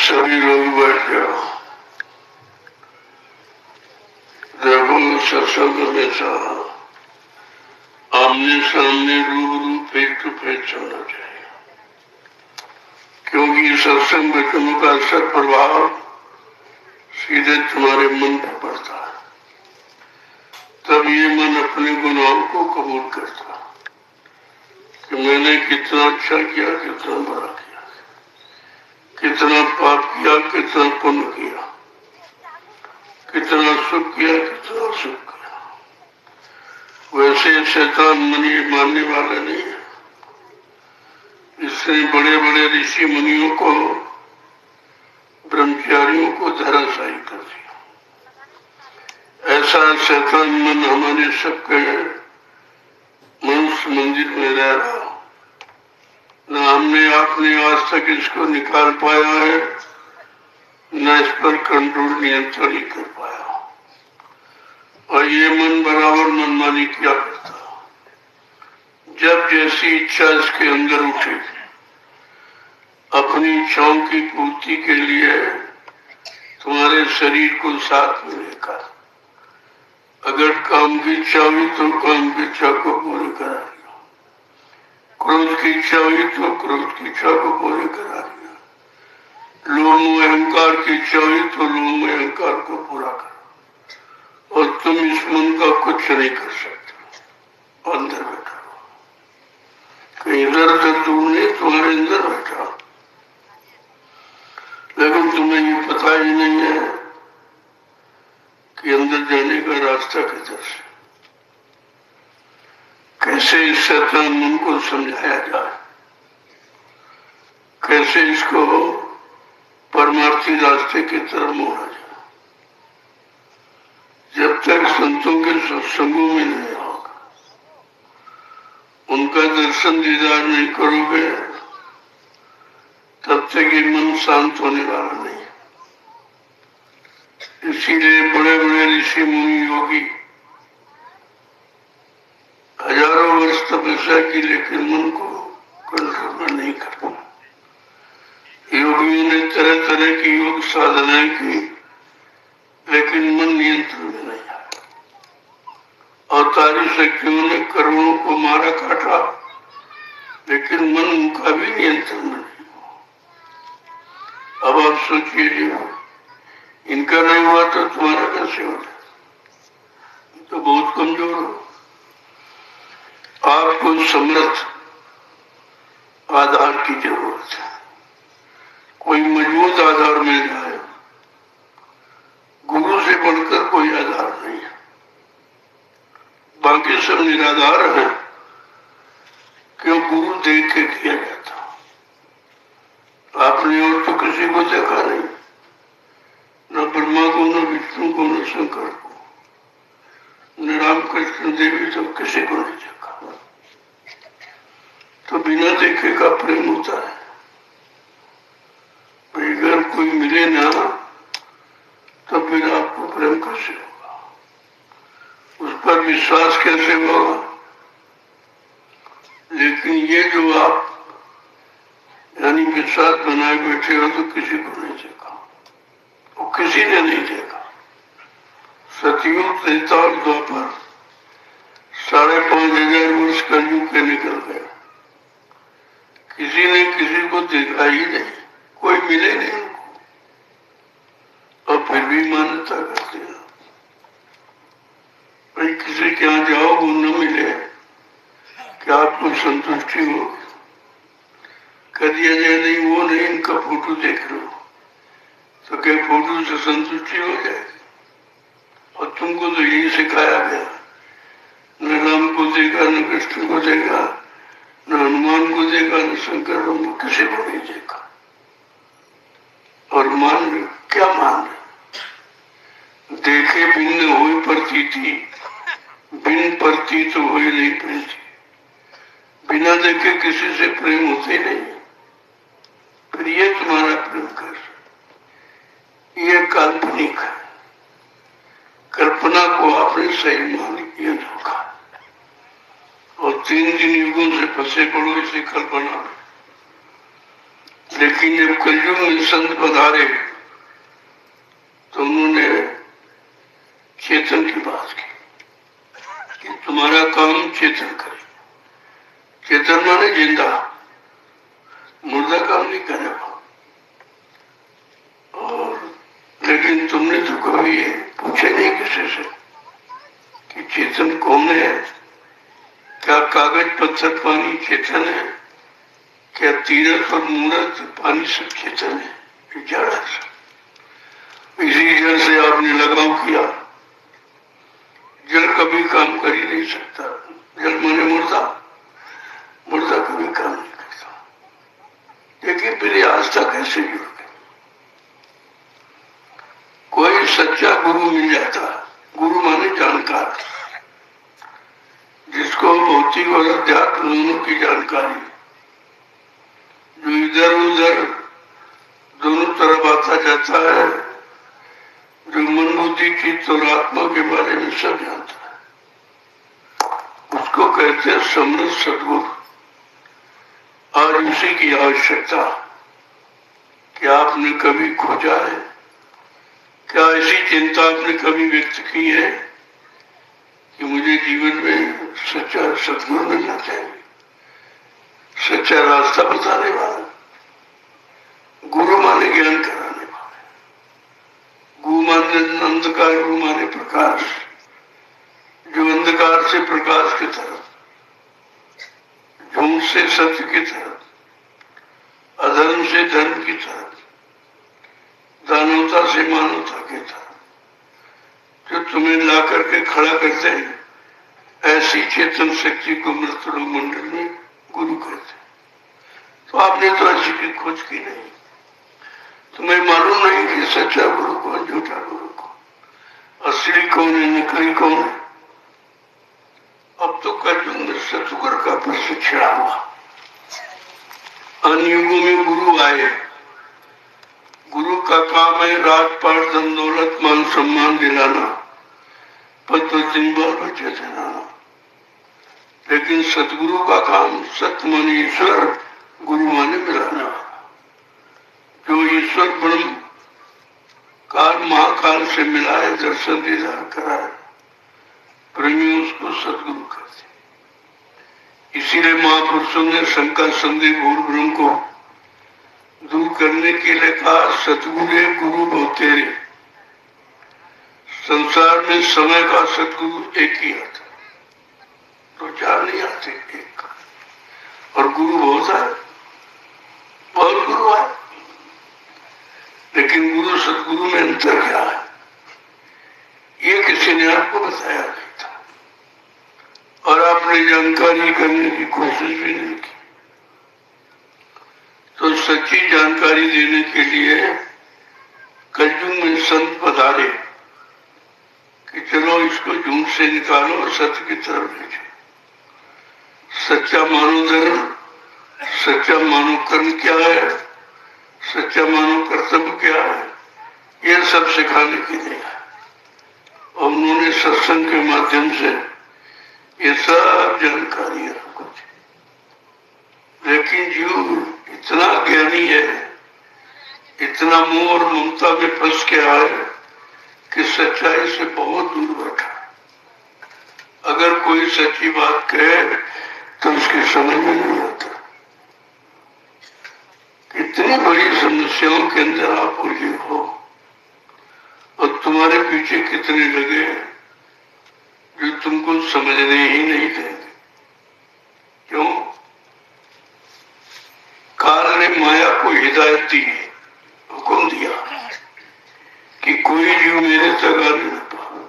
सभी लोग बैठ जाओ। देखो सत्संग हमेशा आमने सामने रूबरू फेस टू फेस होना चाहिए, क्योंकि सत्संग वचनों का असर प्रभाव सीधे तुम्हारे मन पर पड़ता है। तब ये मन अपने गुनाहों को कबूल करता कि मैंने कितना अच्छा किया, कितना बुरा किया, कितना पाप किया, कितना पुण्य किया, कितना सुख किया, कितना सुख किया। वैसे शैतान मन ये मानने वाला नहीं है। इसने बड़े बड़े ऋषि मुनियों को, ब्रह्मचारियों को धराशायी कर दिया। ऐसा शैतान मन हमारे सबके मनुष्य मंदिर में रह रहा, न हमने आपने आज तक इसको निकाल पाया है, न इस पर कंट्रोल नियंत्रण ही कर पाया। और ये मन बराबर मनमानी किया करता। जब जैसी इच्छा इसके अंदर उठे, अपनी इच्छाओं की पूर्ति के लिए तुम्हारे शरीर को साथ में लेकर, अगर काम की इच्छा हुई तो काम की इच्छा को पूरी करा दिया, क्रोध की इच्छा हुई तो क्रोध की इच्छा को पूरी करा दिया, लोभ मोह अहंकार की इच्छा हुई तो लोभ मोह अहंकार को पूरा करो। और तुम इस मन का कुछ नहीं कर सकते। अंदर बैठा कहीं इधर उधर दूर नहीं, तुम्हारे अंदर बैठा। लेकिन तुम्हें ये पता ही नहीं है कि अंदर जाने का रास्ता किधर से, कैसे इस शैतान मन को समझाया जाए, कैसे इसको परमार्थी रास्ते की तरफ मोड़ा जाए। जब तक संतों के सत्संगों में नहीं आओगे, उनका दर्शन दीदार नहीं करोगे, तब तक ये मन शांत होने वाला नहीं। इसीलिए बड़े बड़े ऋषि मुनि योगी हजारों वर्ष तपस्या की, लेकिन मन को कंट्रोल में नहीं कर पाए। योगियों ने तरह तरह की योग साधनाएं की, लेकिन मन नियंत्रण में नहीं आया। अवतारी शक्तियों ने कर्मों को मारा काटा, लेकिन मन उनका भी नियंत्रण में नहीं। अब आप सोचिए, इनका नहीं हुआ तो तुम्हारा कैसे हो जाए? तो बहुत कमजोर हो। आपको समर्थ आधार की जरूरत है। कोई मजबूत आधार मिल जाए। गुरु से बढ़कर कोई आधार नहीं है। बाकी सब निराधार है। क्यों? गुरु देख के किया जाता। आपने और तो किसी को देखा नहीं, न ब्रह्मा को, न विष्णु को, न शंकर को, न रामकृष्ण देवी, तो किसी को नहीं देखा। तो बिना देखे का प्रेम होता है। अगर कोई मिले ना तो फिर आपको प्रेम कैसे होगा, उस पर विश्वास कैसे होगा? लेकिन ये जो आप यानी विश्वास बनाए बैठे हो तो किसी को नहीं देखा, वो किसी ने नहीं देखा। सतयुग, त्रेता और द्वापर 5,500 वर्ष कलयुग के निकल गए, किसी ने किसी को देखा ही नहीं, कोई मिले नहीं उनको, और फिर भी मान्यता करते हैं। भाई किसी के यहाँ जाओ, वो न मिले, क्या आपको संतुष्टि होगी? कह दिया जाए नहीं वो नहीं, इनका फोटो देख लो, तो क्या फोटो से संतुष्टि हो जाएगी? और तुमको तो यही सिखाया गया, न राम को देखा, न कृष्ण को देखा, न हनुमान को देखा, न शंकर को, किसी को नहीं देखा। और मान रहे क्या? मान रहे देखे भिन्न हुई प्रतीति, बिन प्रतीत हुई नहीं प्रीति। बिना देखे किसी से प्रेम होते नहीं। फिर ये तुम्हारा प्रेम कर, ये काल्पनिक है। कल्पना को आपने सही मान लिया, धोखा। और 3 युगों से फंसे पड़ो इसी कल्पना में। लेकिन जब कलयुग में संत पधारे तो उन्होंने चेतन की बात की कि तुम्हारा काम चेतन करे। चेतन माने जिंदा, मुर्दा काम नहीं करेगा। और लेकिन तुमने तो कभी ये पूछे नहीं किसी से कि चेतन कौन है? क्या कागज पत्थर पानी चेतन है? क्या तीरथ और मूरत पानी सब चेतन है? जड़ है। इसी जड़ से आपने लगाव किया। जड़ कभी काम कर ही नहीं सकता। जड़ माने मुर्दा, मुर्दा कभी काम नहीं करता। लेकिन फिर आस्था कैसे जुड़ गई? कोई सच्चा गुरु मिल जाता। गुरु माने जानकार, जिसको भौतिक और अध्यात्म दोनों की जानकारी, जो इधर उधर दोनों तरफ आता जाता है, जो मन बुद्धि चित्त और आत्मा के बारे में सब जानता है, उसको कहते हैं समृद्ध सद्गुरु। आज उसी की आवश्यकता। क्या आपने कभी खोजा है? क्या ऐसी चिंता आपने कभी व्यक्त की है कि मुझे जीवन में सच्चा सद्गुरु मिलना चाहिए, सच्चा रास्ता बताने वाला? गुरु माने ज्ञान कराने वाले, गुरु माने अंधकार, गुरु माने प्रकाश, जो अंधकार से प्रकाश की तरफ, झूठ से सत्य की तरफ, अधर्म से धर्म की तरफ, दानवता से मानवता की तरफ, जो तुम्हें ला करके खड़ा करते हैं, ऐसी चेतन शक्ति को मृतलोक मंडल में गुरु कहते हैं। तो आपने तो ऐसी की खोज की नहीं। तुम्हें मालूम नहीं कि सच्चा गुरु कौन, झूठा गुरु कौन, असली कौन है, नकली कौन है। अब तो कलयुग में सतगुरु का प्रशिक्षण हुआ। अन्य युगों में गुरु आए। गुरु का काम है राजपाट, धन दौलत, मान सम्मान दिलाना, पद वचन बाल बच्चे दिलाना। लेकिन सतगुरु का काम सत्य माने ईश्वर, गुरु माने मिलाना। जो ईश्वर ब्रह्म काल महाकाल से मिलाए, दर्शन दीदार कराए, प्रेमी उसको सतगुरु कहते। इसीलिए महापुरुषों ने शंका संदेह भूल भ्रम को दूर करने के लिए कहा, सतगुरु गुरु बहुत तेरे। संसार में समय का सतगुरु एक ही आता, तो 4 नहीं आते, एक। और गुरु बहुत है, बहुत गुरु है। लेकिन गुरु सतगुरु में अंतर क्या है, ये किसी ने आपको बताया नहीं था। बड़ी जानकारी करने की कोशिश भी नहीं की। तो सच्ची जानकारी देने के लिए कलयुग में संत पधारे कि चलो इसको झूठ से निकालो और सत्य की तरफ ले जाओ। सच्चा मानो धर्म, सच्चा मानो कर्म क्या है, सच्चा मानो कर्तव्य क्या है, ये सब सिखाने के लिए। और उन्होंने सत्संग के माध्यम से ये सब जानकारी है कुछ। लेकिन जीव इतना ज्ञानी है, इतना मोह और ममता में फंस गया है कि सच्चाई से बहुत दूर बैठा। अगर कोई सच्ची बात कहे तो उसकी समझ में नहीं आता। इतनी बड़ी समस्याओं के अंदर आप उलझे हो और तुम्हारे पीछे कितने लगे जो तुमको समझने ही नहीं देंगे। क्यों? काल ने माया को हिदायत दी, हुक्म दिया कि कोई जीव मेरे तक आने न पावे,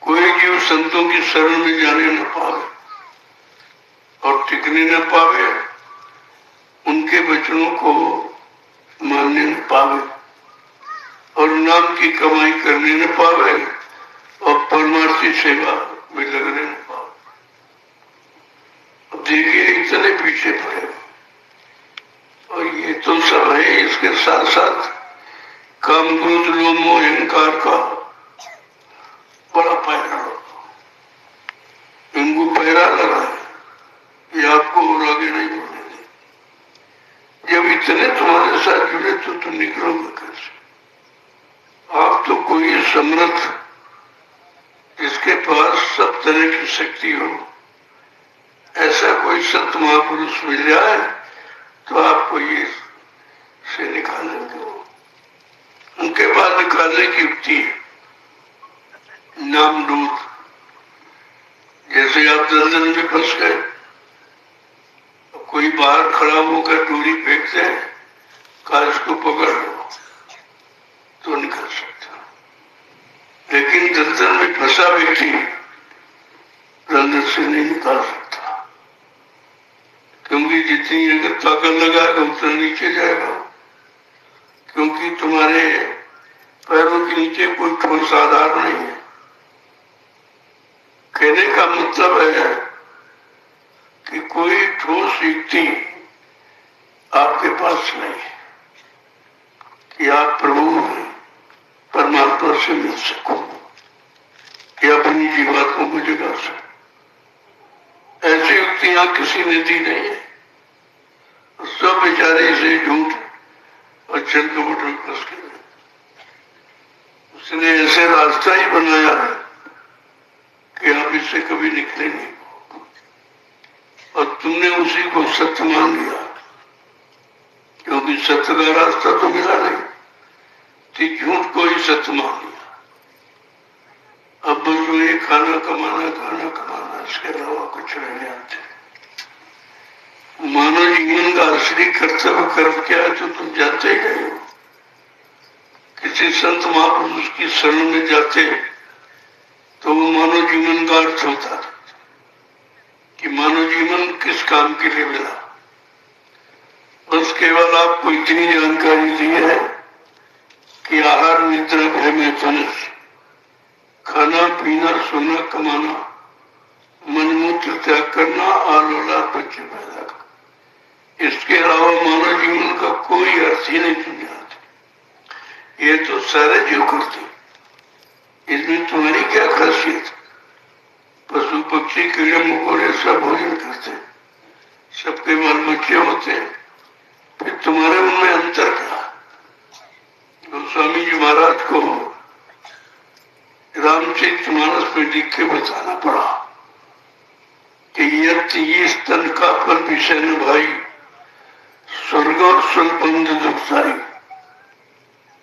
कोई जीव संतों की शरण में जाने न पावे और टिकने न पावे, उनके वचनों को मानने न पावे और नाम की कमाई करने न पावे और परमार्थी सेवा में लगने न पावे। अब देखिए इतने पीछे पड़े और ये तो सब है। इसके साथ साथ काम, क्रोध, लोभ, मोह, अहंकार का बड़ा पैरा, इनको पैरा लगा है, ये आपको और आगे नहीं बढ़ने दे। जब इतने तुम्हारे साथ जुड़े तो तुम निकलोगे कैसे? आप तो कोई समर्थ, जिसके पास सब तरह की शक्ति हो, ऐसा कोई संत महापुरुष मिल जाए तो आपको ये से निकालेंगे। उनके पास निकालने की युक्ति है नाम दूत। जैसे आप दलदल में फंस गए, कोई बाहर खड़ा होकर डोरी फेंकते हैं, कहा इसको पकड़ लो तो निकल सकता। लेकिन दलदल में फंसा व्यक्ति दलदल से नहीं निकाल सकता, क्योंकि जितनी अगर ताकत लगाएगा उतना नीचे जाएगा। क्योंकि तुम्हारे पैरों के नीचे कोई ठोस आधार नहीं है। कहने का मतलब है कि कोई ठोस युक्ति आपके पास नहीं है कि आप प्रभु में परमात्मा से मिल सको या अपनी जीवात्मा को जगा सको। ऐसी युक्तियां किसी ने दी नहीं है। सब बेचारे से झूठ और चल कपट में फंस गए। उसने ऐसे रास्ता ही बनाया है कि आप इससे कभी निकले नहीं और तुमने उसी को सत्य मान लिया, क्योंकि सत्य का रास्ता तो मिला नहीं, तो झूठ को ही सत्य मान लिया। अब बस ये खाना कमाना, इसके अलावा कुछ नहीं जानते। मानव जीवन का असली कर्तव्य कर्म क्या है तो तुम जानते ही नहीं हो। किसी संत महापुरुष की शरण में जाते तो वो मानव जीवन का अर्थ होता कि मानव जीवन किस काम के लिए मिला। बस केवल आपको इतनी जानकारी दी है कि आहार, निद्रा, भय, मैथुन, खाना, पीना, सोना, कमाना, मनमूत्र त्याग करना, आल औलाद बच्चे पैदा करना, इसके अलावा मानव जीवन का कोई अर्थ ही नहीं तुम जानते। ये तो सारे जीव करते, इसमें तुम्हारी क्या खासियत? पशु पक्षी कीड़े मकोड़े सब भोजन करते, सबके बाल बच्चे होते, फिर तुम्हारे उनमें अंतर क्या? गोस्वामी जी महाराज को रामचरितमानस में लिख के बताना पड़ा कि ये स्तन का फल विषय न भाई, स्वर्ग और स्वल्पंद दुखदाई।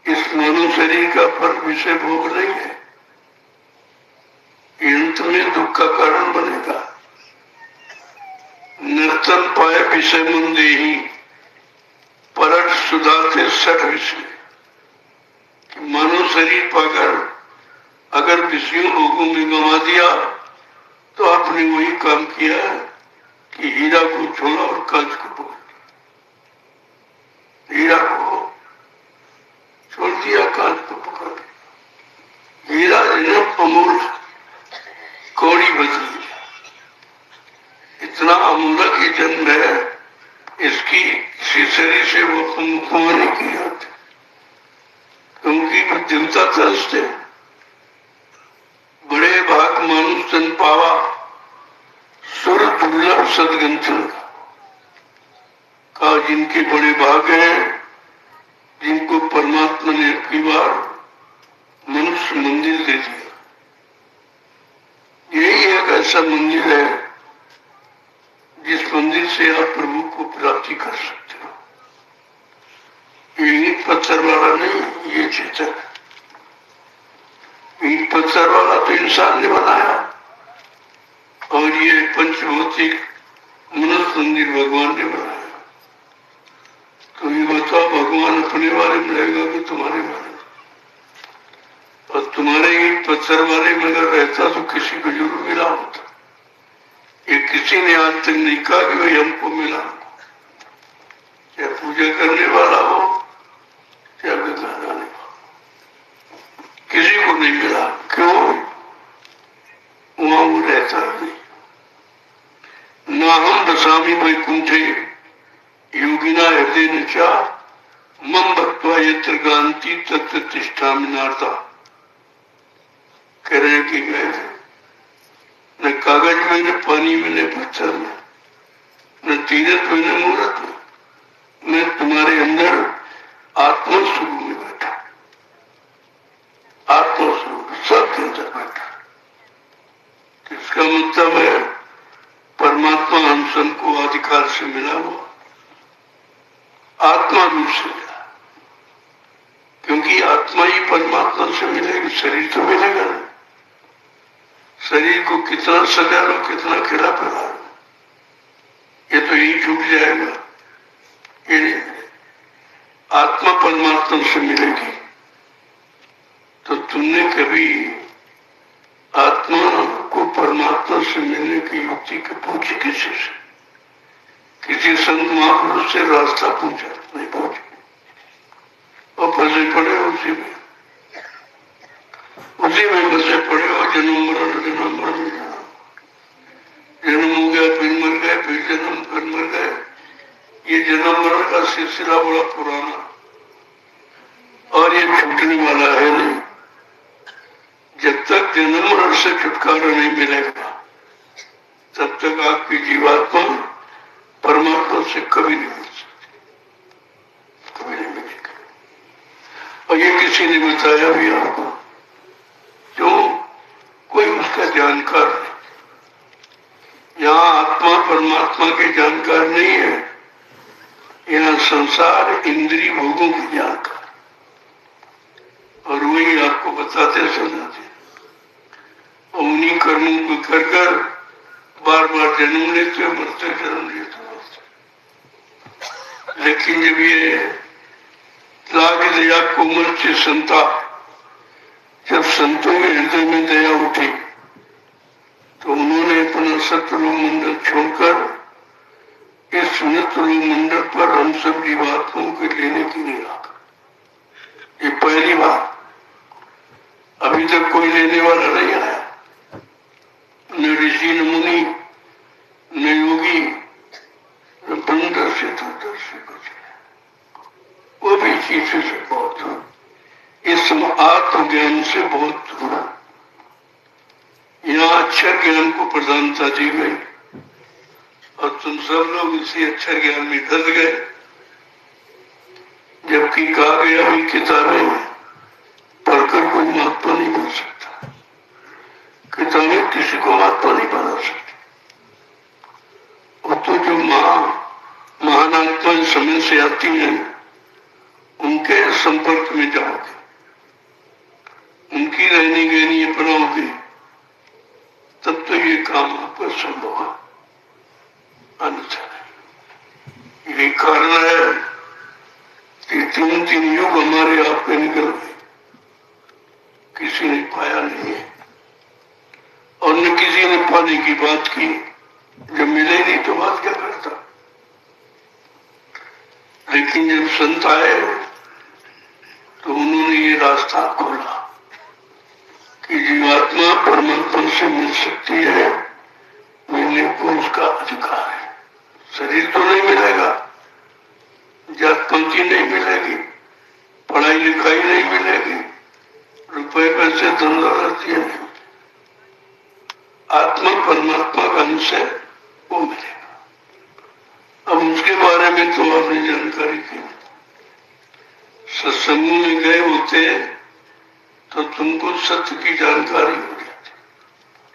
इस मानव शरीर का फल विषय भोग नहीं है, अंत में दुख का कारण बनेगा। नर्तन पाए विषय मन देही, परट सुधाते सठ विषय। मानव शरीर पाकर अगर विषयों लोगों में गंवा दिया तो आपने वही काम किया कि हीरा को छोड़ा और कांच को पकड़ लिया। हीरा को छोड़ दिया, कांच को पकड़ लिया। हीरा जन्म अमूल, कौड़ी बदली, इतना अमूलक ही जन्म है, इसकी किसी शरीर से वो मुखमा नहीं की जाती, क्योंकि देवता तरसते। बड़े भाग मानुष तन पावा, सुर दुर्लभ सदगंथन का, जिनके बड़े भाग हैं, जिनको परमात्मा ने अपनी बार मनुष्य मंदिर दे दिया। यही एक ऐसा मंदिर है जिस मंदिर से आप प्रभु को प्राप्ति कर सकते हो। ये ईंट पत्थर वाला नहीं, ये चेतन। ईंट पत्थर वाला तो इंसान ने बनाया, और ये पंचभौतिक मनुष्य मंदिर भगवान ने बनाया। तो ये बताओ, भगवान अपने बारे में रहेगा कि तुम्हारे बारे में? और तुम्हारे ईंट पत्थर वाले में अगर रहता तो किसी को जरूर मिला होता। ये किसी ने आज तक नहीं कहा कि भाई हमको मिला। चाहे पूजा करने वाला हो, चाहे गाने वाला, किसी को नहीं मिला। क्यों? वहां वो रहता नहीं। ना हम दशामी वैकुंठे योगिना हृदय नचा मम भक्त्वा यत्र गांति तत्र तिष्ठामि नारदा। कह रहे कि गए न कागज में, न पानी में, न पत्थर में, न तीरथ में, न मूर्त में, मैं तुम्हारे अंदर आत्मा स्वरूप में बैठा। आत्मा स्वरूप सबके अंदर बैठा। इसका मतलब है परमात्मा हम सबको अधिकार से मिला हुआ, आत्मा रूप से मिला। क्योंकि आत्मा ही परमात्मा से मिलेगी, शरीर तो मिलेगा नहीं। शरीर को कितना सजा लो, कितना खिला पिला लो, ये तो यही छूट जाएगा। ये नहीं, आत्मा परमात्मा से मिलेगी। तो तुमने कभी आत्मा को परमात्मा से मिलने की युक्ति की पूछी किसी से? किसी संत महापुरुष से रास्ता पूछा? नहीं पूछा, और फंसे पड़े उसी में फंसे पड़े। और जन्म मरण, जन्म मरण, जन्म हो गया, फिर मर गए, फिर जन्म, फिर मर गए। ये जन्म मरण का सिलसिला बड़ा पुराना, और ये छूटने वाला है नहीं। जब तक जन्म मरण से छुटकारा नहीं मिलेगा, तब तक आपकी जीवात्मा परमात्मा से कभी नहीं मिल सकती, कभी नहीं मिलेगी। और ये किसी ने बताया भी आपको, जो कोई उसका जानकार नहीं। यहाँ आत्मा परमात्मा के जानकार नहीं है, यहाँ संसार इंद्रिय भोगों की जानकार, और वही आपको बताते समझाते। और उन्हीं कर्मों को कर कर बार बार जन्म लेते, मरते, जन्म लेते, मरते। लेकिन जब ये लाग दया कोमल से संता, जब संतों के हृदय में दया उठी, तो उन्होंने अपना सतलोक मंडल छोड़कर इस नित्यलोक मंडल पर हम सब जीवात्माओं के लेने के लिए आ गए। ये पहली बार, अभी तक कोई लेने वाला नहीं आया, न ऋषि, न मुनि, न योगी, न ब्रह्मदर्शी, दूरदर्शी, कुछ। वो भी चीजों से बहुत दूर, इस आत्मज्ञान से बहुत दूर। यहाँ अक्षर ज्ञान को प्रधानता दी गई, और तुम सब लोग इसी अक्षर ज्ञान में धस गए। जबकि कहा गया भी किताबें पढ़कर कोई महात्मा नहीं बन सकता, किताबें किसी को महात्मा नहीं बना सकती। वो तो जो महान आत्मा समय से आती हैं, उनके संपर्क में जाओगे, उनकी रहनी गहनी अपनाओगे, तब तो ये काम आपका संभव है, अन्यथा नहीं। यही कारण है कि तीन युग हमारे आपके निकल गए, किसी ने पाया नहीं है, और न किसी ने पाया। पाने की बात की, जब मिले नहीं तो बात क्या करता। लेकिन जब संत आए तो उन्होंने ये रास्ता खोला कि जीवात्मा परमात्मा से मिल सकती है, मिलने को उसका अधिकार है। शरीर तो नहीं मिलेगा, जात पंक्ति नहीं मिलेगी, पढ़ाई लिखाई नहीं मिलेगी, रुपए पैसे धन दौलत ये नहीं, आत्मा परमात्मा का अंश है, वो मिलेगा। अब उसके बारे में तो आपने जानकारी की, सत्संग में गए होते तो तुमको सत्य की जानकारी हो जाती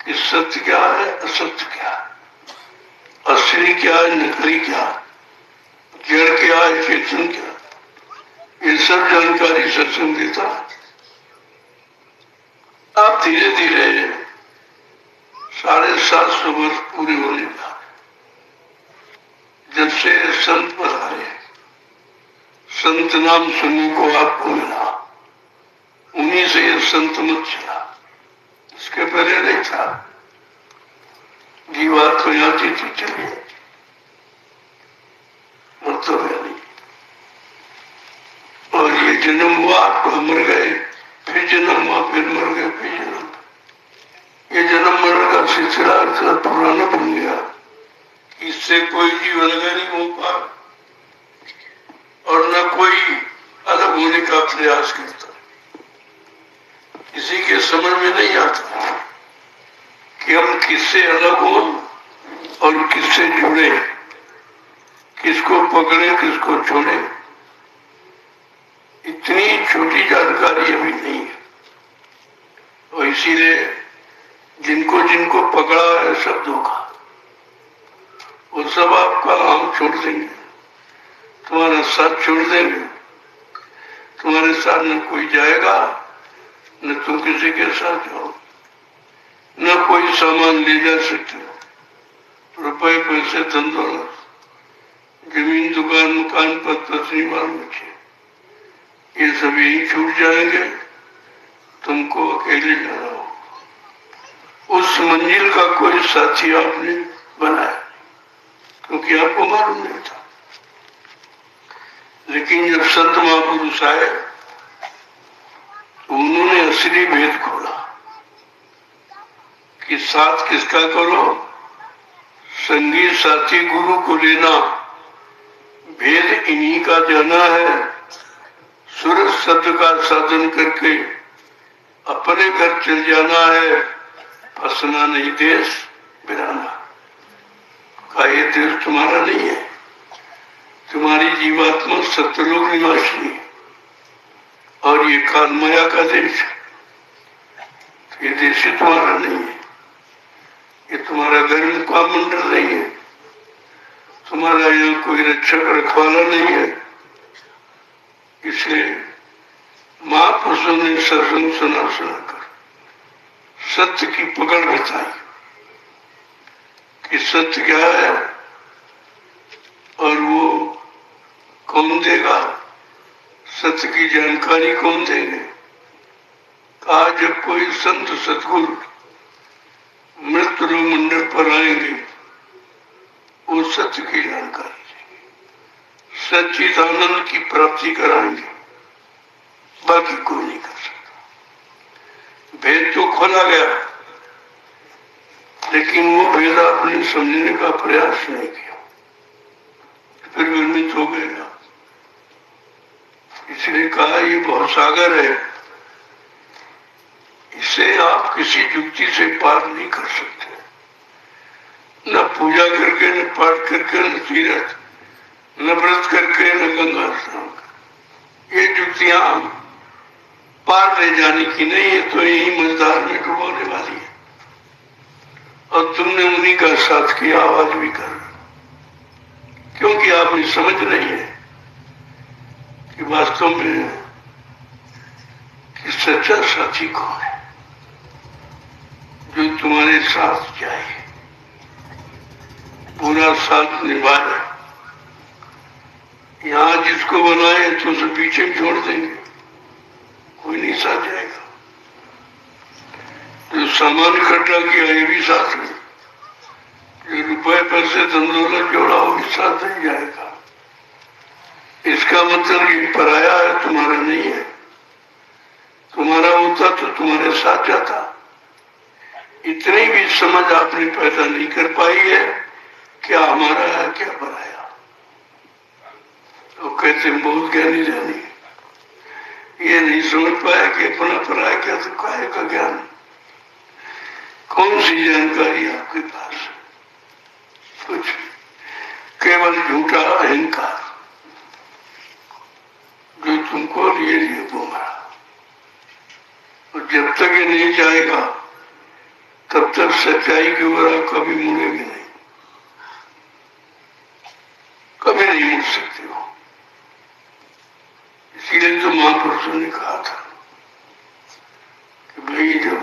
कि सत्य क्या है, असत्य क्या है, असली क्या है, नकली क्या है, जड़ क्या है, चेतन क्या, ये सब जानकारी सत्संग देता है। आप धीरे धीरे 750 वर्ष पूरे होने का, जब से संत पधारे, संत नाम सुनने को आपको मिला, उन्हीं से ये संत मत चला। इसके पहले नहीं था, जीवात्मा जाती थी चलिए, मतलब है नहीं। और ये जन्म हुआ, आपको मर गए, फिर जन्म हुआ, फिर मर गए, फिर जन्म। ये जन्म मरण का सिलसिला इतना पुराना बन गया, इससे कोई जीव अलग नहीं हो पा और न कोई अलग होने का प्रयास करता। किसी के समझ में नहीं आता कि हम किससे अलग हो और किससे जुड़े, किसको पकड़े, किसको छोड़े। इतनी छोटी जानकारी अभी नहीं है, और इसीलिए जिनको जिनको पकड़ा है सब धोखा, वो सब आपका हम छोड़ देंगे, तुम्हारा साथ छोड़ देंगे, तुम्हारे साथ न कोई जाएगा, न तुम किसी के साथ जाओ, न कोई सामान ले जा सकते हो, रुपए पैसे धन दौलत, जमीन दुकान मकान पद पत्नी बाल बच्चे, ये सब यही छूट जाएंगे, तुमको अकेले जाना हो। उस मंजिल का कोई साथी आपने बनाया, क्योंकि आपको मालूम नहीं था। लेकिन जब संत महापुरुष आए तो उन्होंने असली भेद खोला कि साथ किसका करो, संगी साथी गुरु को लेना, भेद इन्हीं का जाना है। सूरज शब्द का साधन करके अपने घर चल जाना है, फंसना नहीं देश बिराना का। ये देश तुम्हारा नहीं है, तुम्हारी जीवात्मा सत्यलोक निवासी है और ये काल माया का देश है। ये देश ही तुम्हारा नहीं है, ये तुम्हारा धर्म का मंडल नहीं है, तुम्हारा यहाँ कोई रक्षक रखवाला नहीं है। इसलिए महापुरुषों ने सत्संग सुनाकर सत्य की पकड़ बताई कि सत्य क्या है और वो कौन देगा, सत्य की जानकारी कौन देंगे। कहा जब कोई संत सतगुरु मृत्यु मंडल पर आएंगे, वो सत्य की जानकारी देंगे, सच्चिदानंद की प्राप्ति कराएंगे, बाकी कोई नहीं कर सकता। भेद तो खोला गया, लेकिन वो भेद आपने समझने का प्रयास नहीं किया, फिर भ्रमित हो गए। इसलिए कहा ये भवसागर है, इसे आप किसी युक्ति से पार नहीं कर सकते, न पूजा करके, न पाठ करके, न तीर्थ, न व्रत करके, न गंगा स्नान कर। ये युक्तियां पार ले जाने की नहीं है, तो यही मझधार में डुबोने वाली है। और तुमने उन्हीं का साथ किया, आवाज भी कर, क्योंकि आपने समझ नहीं है कि वास्तव में कि सच्चा साथी कौन है, जो तुम्हारे साथ जाए, पूरा साथ निभाए। यहां जिसको बनाए तो उसे पीछे छोड़ देंगे, कोई नहीं साथ जाएगा। जो सामान इकट्ठा किया ये भी साथ में, से धन-दौलत जोड़ा वो भी साथ नहीं जाएगा। इसका मतलब ये पराया है, तुम्हारा नहीं है। तुम्हारा होता तो तुम्हारे साथ जाता। इतनी भी समझ आपने पैदा नहीं कर पाई है, क्या हमारा है क्या पराया। तो कहते हैं बहुत ज्ञानी जानी, ये नहीं समझ पाया कि अपना पराया क्या, तो काहे का ज्ञान, कौन सी जानकारी आपके पास, कुछ केवल झूठा अहंकार जो तुमको लिए लिए घूम रहा। और जब तक ये नहीं जाएगा तब तक सच्चाई की ओर आप कभी मुड़ेंगे नहीं, कभी नहीं मुड़ सकते हो। इसीलिए तो महापुरुषों ने कहा था कि भाई जब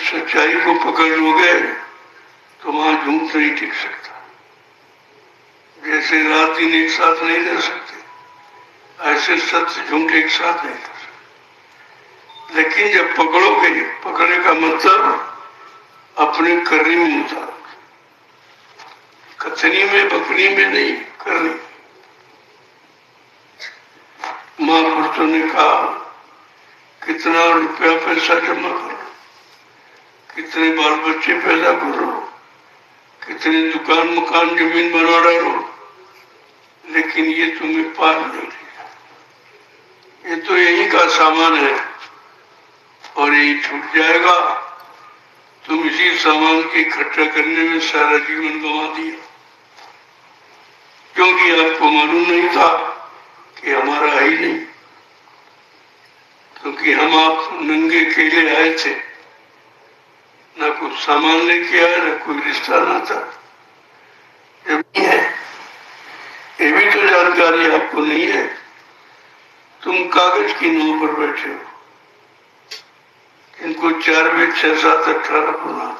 सच्चाई को पकड़ लोगे तो वहां झूठ नहीं टिक सकता। जैसे रात दिन एक साथ नहीं रह सकते, ऐसे सत्य झूठ एक साथ नहीं रह सकते। लेकिन जब पकड़ोगे, पकड़ने का मतलब अपने करने में उतारो, कथनी में बकनी में नहीं, करने। महापुरुषों ने कहा कितना रुपया पैसा जमा करो, कितने बाल बच्चे पैदा करो, कितने दुकान मकान जमीन बना डालो, लेकिन ये तुम्हें पार नहीं लेगा। ये तो यही का सामान है और यही छूट जाएगा। तुम इसी सामान के इकट्ठा करने में सारा जीवन गंवा दिया, क्योंकि आपको मालूम नहीं था कि हमारा है ही नहीं। क्योंकि हम आप नंगे केले आए थे, ना कुछ सामान लेके आए, ना कोई रिश्ता ना था। जब है ये भी तो जानकारी आपको नहीं है। तुम कागज की नाव पर बैठे हो, इनको 4 वेद 6 7 18 पुराण,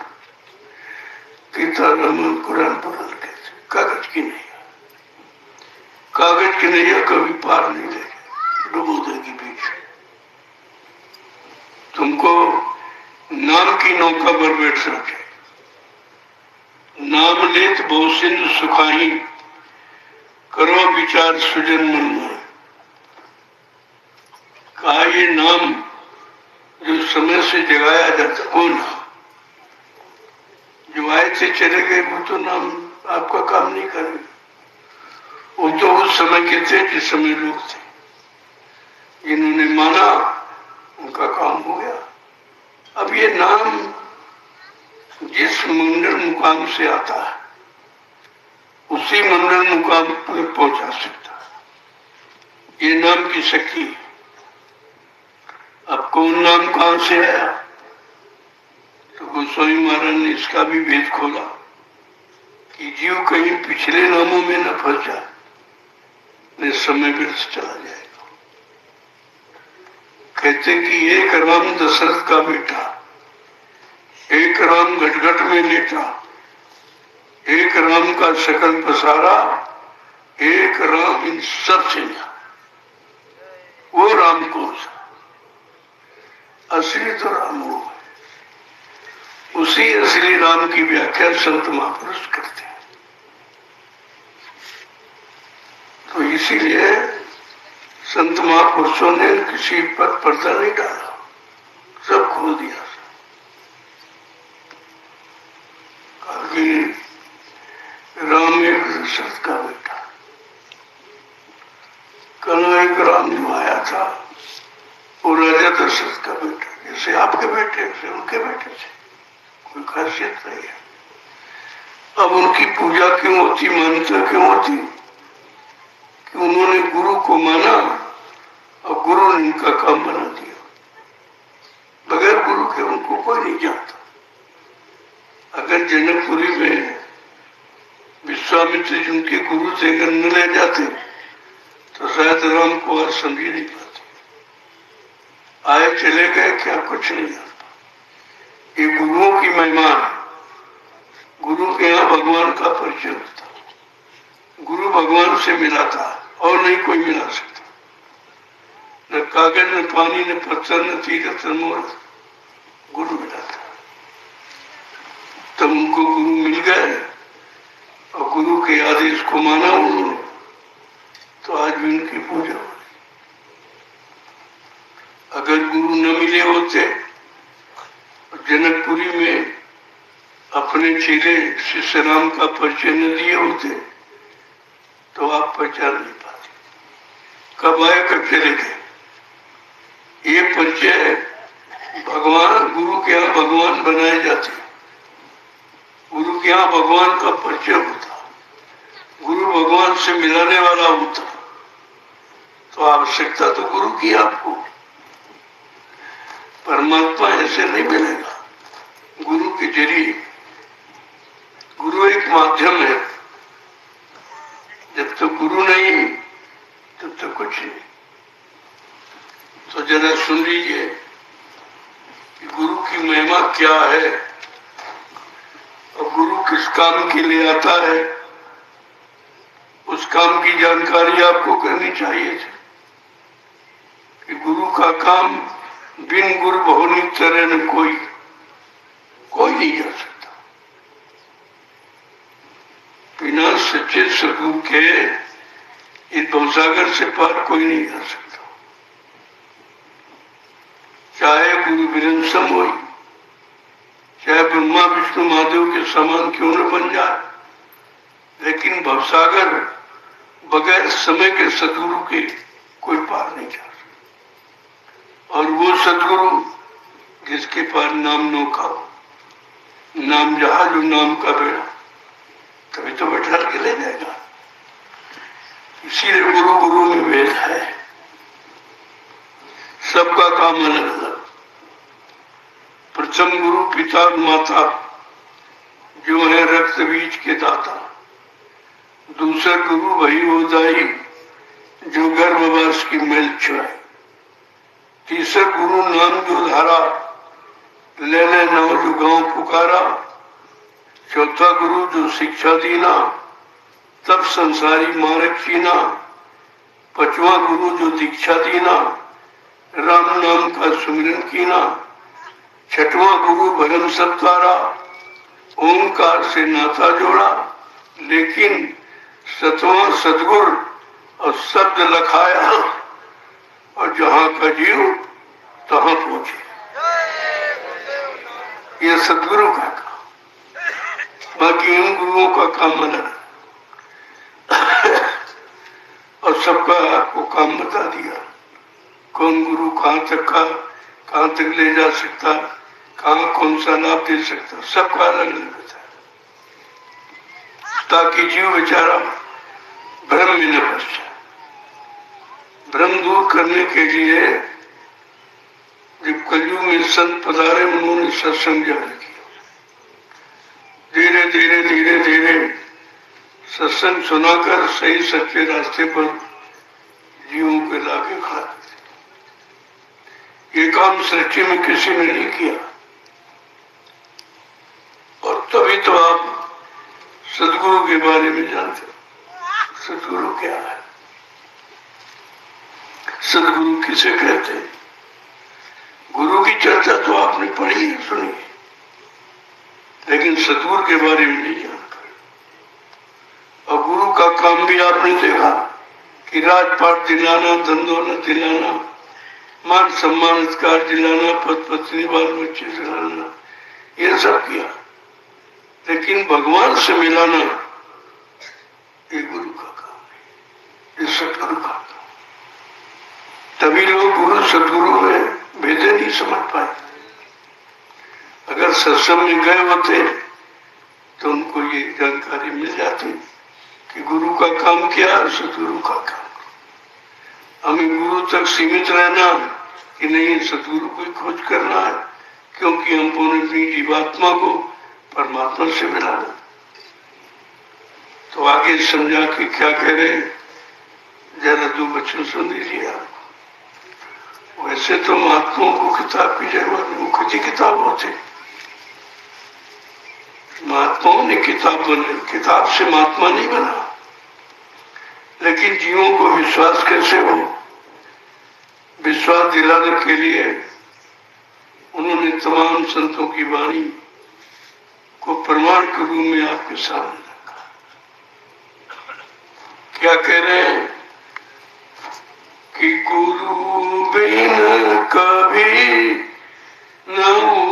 गीता रामायण कुरान पुराण कहते, कागज की नहीं। कागज की नैया कभी पार नहीं लेगी, डुबो देगी बीच। तुमको नाम की नौका पर बैठना चाहिए। नाम लेत बहु सिंधु सुखाही, करो विचार सुजन मन में। कहा ये नाम जो समय से जगाया जाता, वो नाम जो आए थे चले गए, वो तो नाम आपका काम नहीं करेगा। वो तो उस समय के थे जिस समय लोग थे, जिन्होंने माना उनका काम हो गया। अब ये नाम जिस मंडल मुकाम से आता है उसी मंडल मुकाम पर पहुंचा सकता है। ये नाम की शक्ति है। अब कौन नाम कहां से आया, तो गोस्वामी महाराज ने इसका भी भेद खोला कि जीव कहीं पिछले नामों में न फंस जाए, न समय व्यर्थ चला जाएगा। कहते कि एक राम दशरथ का बेटा, एक राम घटघट में लेटा, एक राम का शकल पसारा, एक राम इन सब से न्यारा। वो राम कौन सा? असली तो राम वो है। उसी असली राम की व्याख्या संत महापुरुष करते हैं। तो इसीलिए संत महापुरुषों ने किसी पर पर्दा नहीं डाला, सब खोल दिया। राम एक दशरथ का बेटा, कल एक राम जो आया था वो राजा दशरथ का बेटा, जैसे आपके बेटे वैसे उनके बेटे थे, कोई खासियत नहीं है। अब उनकी पूजा क्यों होती, मान्यता क्यों होती कि उन्होंने गुरु को माना और गुरु ने इनका काम बना दिया। बगैर गुरु के उनको कोई नहीं जानता। अगर जनकपुरी में विश्वामित्र जिनके गुरु थे अगर न ले जाते तो शायद राम को आज समझ नहीं पाते। आए चले गए, क्या कुछ नहीं जानता। ये गुरुओं की महिमा है। गुरु के यहाँ भगवान का परिचय होता, गुरु भगवान से मिलाता और नहीं कोई मिला सकता। न कागज, न पानी, न पत्थर, न तीरथ, न मोर, गुरु मिलाता। तब उनको गुरु मिल गए के आदेश को माना उन्होंने, तो आज भी उनकी पूजा हो रही। अगर गुरु न मिले होते, जनकपुरी में अपने चेले शिष्य राम का परिचय न दिए होते, तो आप पहचान नहीं पाते। कब आए, कब चले गए। ये परिचय भगवान, गुरु के यहाँ भगवान बनाए जाते, गुरु के यहाँ भगवान का परिचय होता, गुरु भगवान से मिलाने वाला होता, तो आवश्यकता तो गुरु की आपको। परमात्मा ऐसे नहीं मिलेगा गुरु के जरिए। गुरु एक माध्यम है, जब तक गुरु नहीं तब तक कुछ नहीं। तो जरा सुन लीजिए कि गुरु की महिमा क्या है और गुरु किस काम के लिए आता है। उस काम की जानकारी आपको करनी चाहिए थी कि गुरु का काम बिन गुरु बहुनी तरह न कोई नहीं जा सकता। बिना सच्चे सदगुरु के इस भवसागर से पार कोई नहीं जा सकता। चाहे गुरु वीरेंद्र हो, चाहे ब्रह्मा विष्णु महादेव के समान क्यों न बन जाए, लेकिन भवसागर बगैर समय के सदगुरु के कोई पार नहीं जा सकता। और वो सदगुरु जिसके पास नाम नौका हो, नाम जहाज और नाम का बेड़ा, तभी तो बैठा के ले जाएगा। इसीलिए गुरु गुरु में भेद है, सबका काम अलग अलग। प्रथम गुरु पिता और माता जो है रक्त बीज के दाता। दूसरा गुरु वही होदाई जो गर्भवास की मैल छुड़ाए। तीसरा गुरु नाम जो धारा, ले नाम जो गांव पुकारा। चौथा गुरु जो शिक्षा दीना, तब संसारी मार्ग चीना। पांचवा गुरु जो दीक्षा दीना, राम नाम का सुमिरन कीना। छठवां गुरु भरम सत्तारा, ओंकार से नाता जोड़ा। लेकिन सतवां सदगुरु और शब्द लखाया, और जहां का जीव तहां पहुंचे। ये सदगुरु का काम, बाकी इन गुरुओं का काम अलग। और सबका आपको काम बता दिया, कौन गुरु कहां तक ले जा सकता, कहां कौन सा लाभ दे सकता, सबका अलग अलग बताया, ताकि जीव बेचारा भ्रम में न फंस जाए। भ्रम दूर करने के लिए जब कलयुग में संत पधारे, उन्होंने सत्संग जारी किया। धीरे धीरे धीरे धीरे सत्संग सुनाकर सही सच्चे रास्ते पर जीवों के लाके खड़ा कर। ये काम सृष्टि में किसी ने नहीं किया। और तभी तो आप सदगुरु के बारे में जानते हो। सदगुरु क्या है, सदगुरु किसे कहते हैं। गुरु की चर्चा तो आपने पढ़ी है, सुनी है, लेकिन सदगुरु के बारे में नहीं जानकारी। और गुरु का काम भी आपने देखा कि राजपाट दिलाना, धन दौलत दिलाना, मान सम्मान अधिकार दिलाना, पद पत्नी बाल बच्चे दिलाना, ये सब किया। लेकिन भगवान से मिलाना ये गुरु का काम है, ये सदगुरु का काम। तभी लोग गुरु सदगुरु में भेदे नहीं समझ पाए। अगर सत्संग में गए होते तो उनको ये जानकारी मिल जाती कि गुरु का काम क्या है, सदगुरु का काम। हमें गुरु तक सीमित रहना कि नहीं, सदगुरु को खोज करना है, क्योंकि हमको अपनी जीवात्मा को परमात्मा से मिलाना। तो आगे समझा कि क्या कह रहे, जरा दो बच्चों सुन लीजिए आप। वैसे तो महात्माओं को किताब की जरूरत नहीं, खुद ही किताब होते। महात्माओं ने किताब बनाई, किताब से महात्मा नहीं बना। लेकिन जीवों को विश्वास कैसे हो, विश्वास दिलाने के लिए उन्होंने तमाम संतों की वाणी को प्रमाण के रूप में आपके सामने रखा। क्या कह रहे हैं कि गुरु बिन कभी न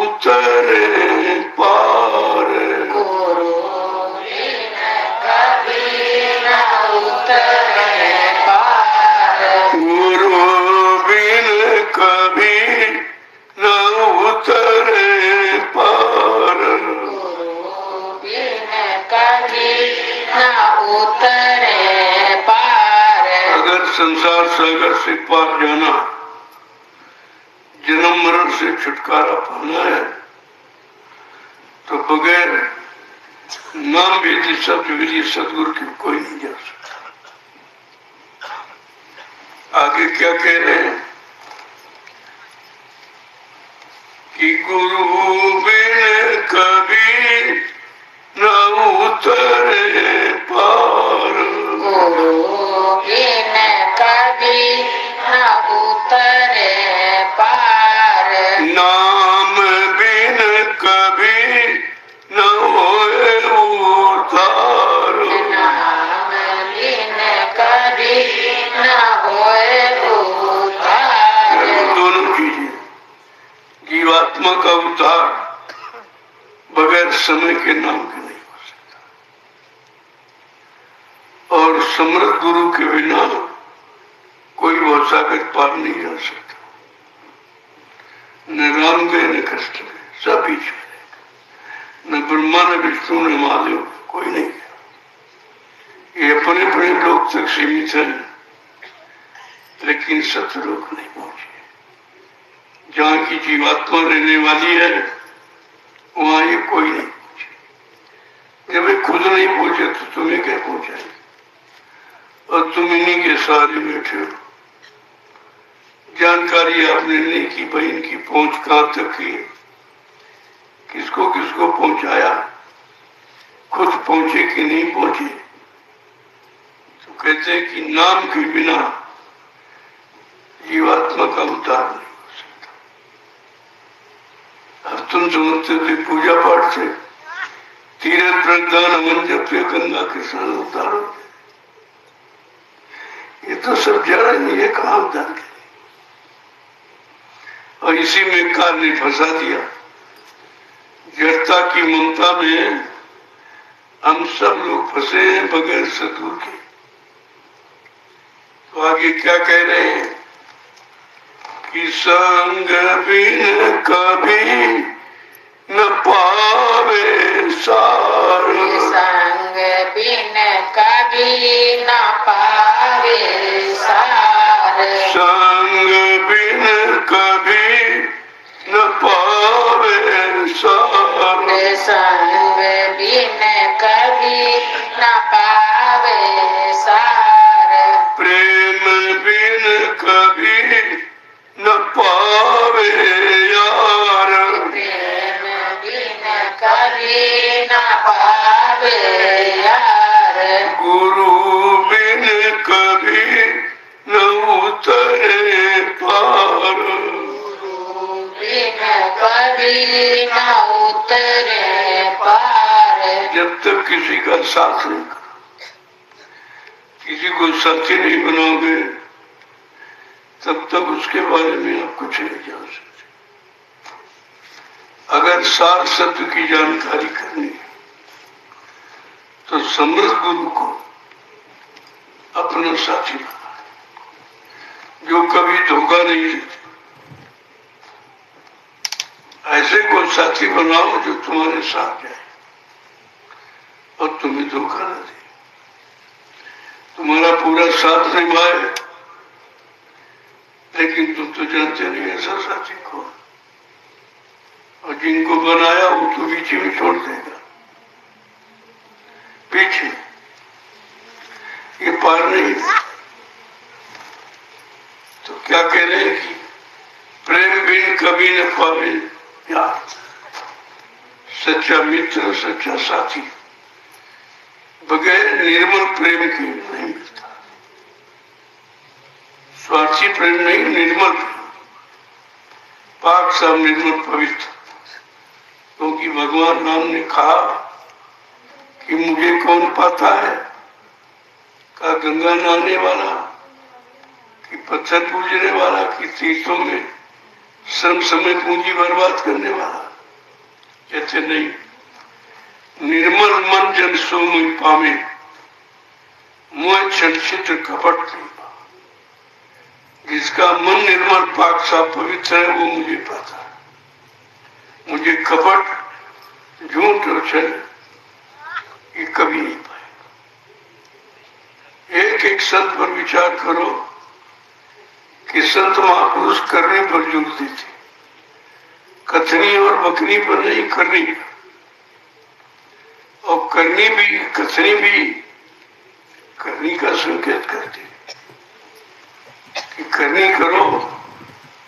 उतरे पार, गुरु बिन कभी न उतरे पार, गुरु बिन कभी न उतरे पार, गुरु बिन कभी न उतरे पार। अगर संसार सागर से पार जाना, जन्म मरण से छुटकारा पाना है, तो बगैर नाम भेदी शब्द विधि सदगुरु की कोई नहीं जा सकता। आगे क्या कह रहे हैं कि गुरु बिन कभी न उतरे पार, गुरु बिन कभी न उतरे पार, नाम बिन कभी न होए उद्धार, नाम बिन कभी न होए उद्धार। दोनों चीजें, जीवात्मा का उद्धार बगैर समय के नाम के नहीं हो सकता, और समर्थ गुरु के बिना कोई भवसागर पार नहीं जा सकता। न राम गए न कृष्ण गए, सब बीच में रहेगा। न ब्रह्मा न विष्णु न महादेव, कोई नहीं गया। ये अपने अपने लोक तक सीमित है, लेकिन सतलोक नहीं पहुंचे। जहाँ की जीवात्मा रहने वाली है, वहां ये कोई नहीं पहुंचे। जब ये खुद नहीं पहुंचे तो तुम्हें क्या पहुंचाएगी? और तुम इन्हीं के सहारे बैठे हो। जानकारी आपने नहीं की भाई इनकी पहुंच कहां तक की, किसको किसको पहुंचाया, खुद पहुंचे कि नहीं पहुंचे। तो कहते हैं कि नाम के बिना जीवात्मा का उद्धार नहीं हो सकता। अब तुम समझते थे पूजा पाठ से तीर्थ प्रदान हवन जब पे गंगा के साथ उद्धार हो गए। ये तो सब जड़ नहीं है, कहां उद्धार के। और इसी में काल ने फंसा दिया। जड़ता की ममता में हम सब लोग फंसे हैं बगैर सतगुरु के। तो आगे क्या कह रहे हैं कि संग बिन कभी न पावे सार, संग बिन कभी न पावे सार, संग बिन कभी न पावे सार, संग बिन कभी न पावे सार, प्रेम बिन कभी न पावे यार, प्रेम बिन कभी न पावे यार, गुरु बिन कभी न उतरे पार, गुरु बिन कभी न उतरे पार। जब तक किसी का साथ नहीं करो, किसी को साथी नहीं बनाओगे, तब तक उसके बारे में आप कुछ नहीं जान सकते। अगर सार सत्य की जानकारी करनी है तो समर्थ गुरु को अपना साथी बना, जो कभी धोखा नहीं देते। ऐसे कोई साथी बनाओ जो तुम्हारे साथ जाए और तुम्हें धोखा न दे, तुम्हारा पूरा साथ निभाए, लेकिन तुम तो जानते नहीं ऐसा साथी कौन। और जिनको बनाया वो तो बीच में छोड़ देगा, पीछे ये पार नहीं। तो क्या कह रहे हैं कि प्रेम बिन कभी न पावे यार, सच्चा मित्र सच्चा साथी बगैर निर्मल प्रेम के नहीं मिलता। स्वार्थी प्रेम नहीं, निर्मल प्रेम, पाक सब निर्मल पवित्र। क्योंकि भगवान राम ने कहा कि मुझे कौन पाता है, गंगा नहाने वाला कि पत्थर पूजने वाला कि तीर्थों में श्रम समय पूंजी बर्बाद करने वाला? कहते नहीं, निर्मल मन जन सो मुझ पावे, मोह छल छिद्र कपट नहीं पावे। जिसका मन निर्मल पाक साफ पवित्र है वो मुझे पाता है। मुझे कपट, झूठ और छल ये कभी नहीं पाए। एक एक संत पर विचार करो कि संत महापुरुष करने पर जोर देते, कथनी और बकनी पर नहीं, करनी पर। और करनी भी, कथनी भी करनी का संकेत करती कि करनी करो,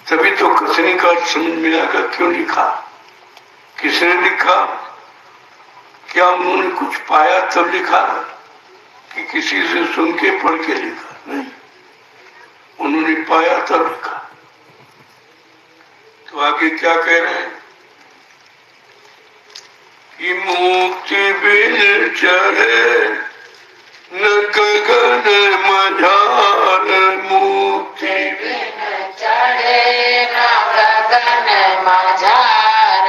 तभी तो कथनी का समझ मिलेगा। क्यों लिखा, किसने लिखा, क्या उन्होंने कुछ पाया तब लिखा कि किसी से सुन के पढ़ के लिखा? नहीं, उन्होंने पाया तब लिखा। तो आगे क्या कह रहे हैं कि मुक्ति बिन चढ़े न गगन मझार, मुक्ति बिन चढ़े न गगन मझार,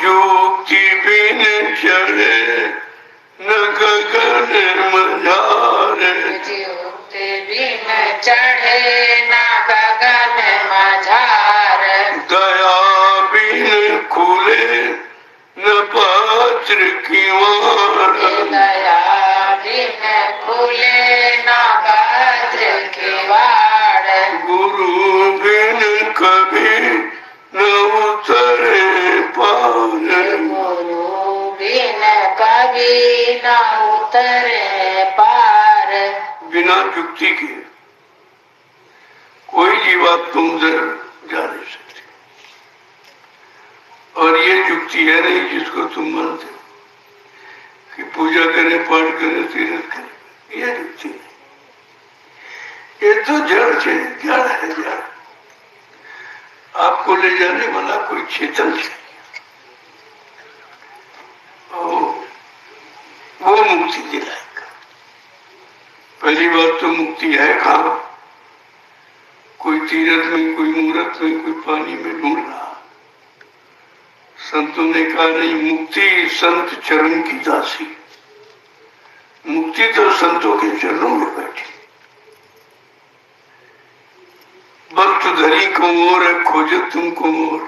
युक्ति बिन चढ़े न गगन मझार, युक्ति बिन चढ़े न गगन मझार, दया बिन खुले न पात्र की वार, दया बिन खुले न पात्र की वार, गुरु बिन कभी न उतरे पार, गुरु बिन कभी न उतरे पार। बिना युक्ति के कोई जीवात्मा उधर जा नहीं सकती। और ये युक्ति है नहीं जिसको तुम मानते हो कि पूजा करें, पाठ करें, तीर्थ करें, ये युक्ति नहीं। ये तो जड़ है, जड़ है, जड़। आपको ले जाने वाला कोई चेतन चाहिए, वो मुक्ति दिलाएगा। पहली बात तो मुक्ति है कहाँ? कोई तीर्थ में, कोई मूर्त में, कोई पानी में ढूंढ रहा। संतों ने कहा नहीं, मुक्ति संत चरण की दासी। मुक्ति तो संतों के चरणों में बैठी। वक्त धरी को मोर खोजत तुमको मोर,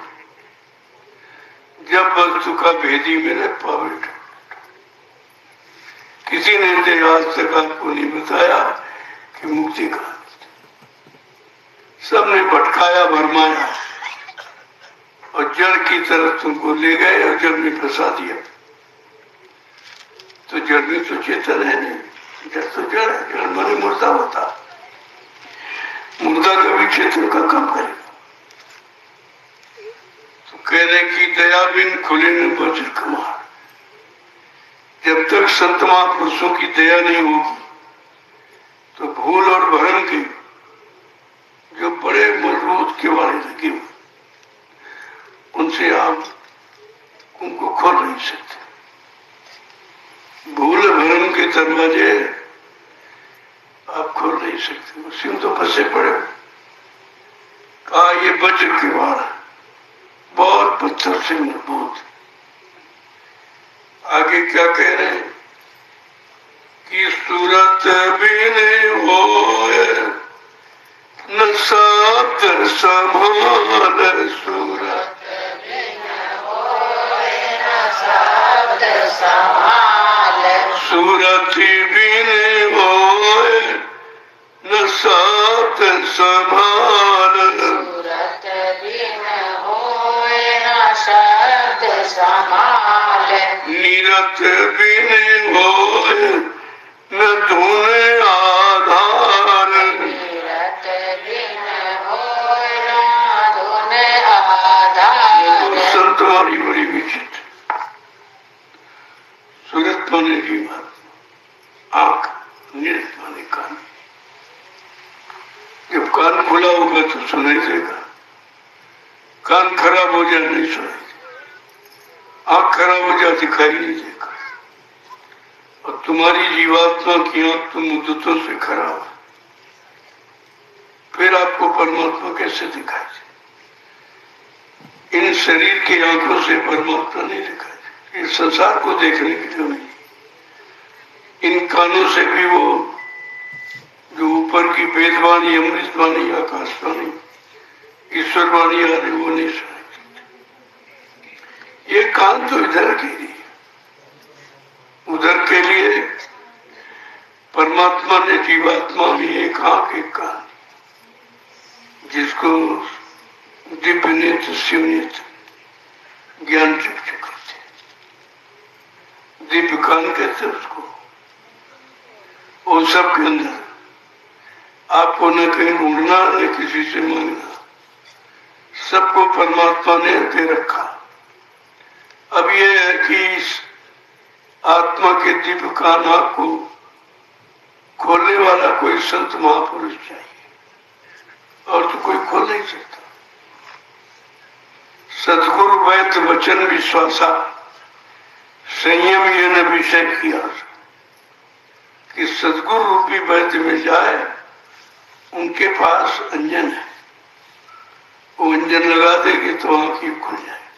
जब वस्तु का भेदी मेरे पावे। किसी ने आज तक आपको नहीं बताया कि मुक्ति कहाँ। सबने भटकाया, भरमाया और जड़ की तरफ तुमको ले गए और जड़ में फंसा दिया। तो जड़ में तो चेतन है नहीं, जड़ तो जड़ है। जड़ माने मुर्दा होता, मुर्दा कभी चेतन का काम करेगा। तो कह रहे कि दया बिन खुले न वज्र कमार। जब तक संत महापुरुषों की दया नहीं होगी तो भूल और भरम के जो बड़े मजबूत किवाड़े लगे हुए, उनसे आप उनको खोल नहीं सकते। भूल भरम के दरवाजे आप खोल नहीं सकते, उसी में तो फंसे पड़े। कहा ये वज्र किवाड़ बहुत पत्थर से मजबूत। आगे क्या कह रहे हैं कि सूरत बिन होए न शब्द संभाल, सूरत बिन होए न शब्द संभाल, सूरत बिन होए न शब्द संभाल, सूरत बिन होए न शब्द संभाल, निरत बिन होए न धुन आधार, निरत बिन होए न धुन आधार। संत वाली बड़ी विचित्र। सूरत माने की बात, आंख, निरत माने कान। जब कान खुला होगा तो सुनाई देगा, कान खराब हो जाए नहीं सुनाई देगा, आंख खराब हो जाए दिखाई नहीं देगा। और तुम्हारी जीवात्मा की आंख तो मुद्दतों से खराब है, फिर आपको परमात्मा कैसे दिखाई दे? इन शरीर की आंखों से परमात्मा नहीं दिखाई दे, इस संसार को देखने के लिए नहीं। इन कानों से भी वो जो ऊपर की वेदवाणी, अमृतवाणी, आकाशवाणी, ईश्वरवाणी आ रही वो नहीं सुनाई देती। ये कान तो इधर के लिए, उधर के लिए परमात्मा ने जीवात्मा में एक आंख एक कान, जिसको दिव्य नेत्र शिवनेत्र ज्ञान चक्षु कहते, दिव्य कान कहते उसको। वो सब के अंदर आपको न कहीं ढूंढना न किसी से मांगना, सबको परमात्मा ने दे रखा। अब ये है कि इस आत्मा के दिव्य कान को खोलने वाला कोई संत महापुरुष चाहिए, और तो कोई खोल नहीं सकता। सदगुरु वैद्य वचन विश्वासा संयम ये न विषय किया कि सदगुरु रूपी वैद्य में जाए, उनके पास अंजन है, वो अंजन लगा देंगे तो आंखें खुल जाएगी,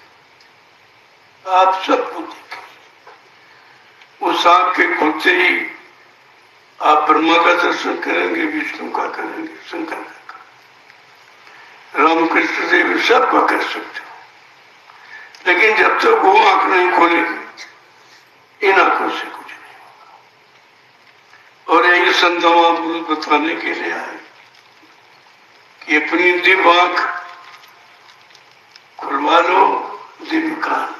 आप सबको देखें। उस आंख के खुलते ही आप ब्रह्मा का दर्शन करेंगे, विष्णु का करेंगे, शंकर का करेंगे, रामकृष्ण देव सबका कर सकते हो। लेकिन जब तक वो आंख नहीं खोलेगी, इन आंखों से कुछ नहीं होगा। और यही संत महापुरुष बताने के लिए आए कि अपनी दिव्य आंख खुलवा लो, दिव्य कान।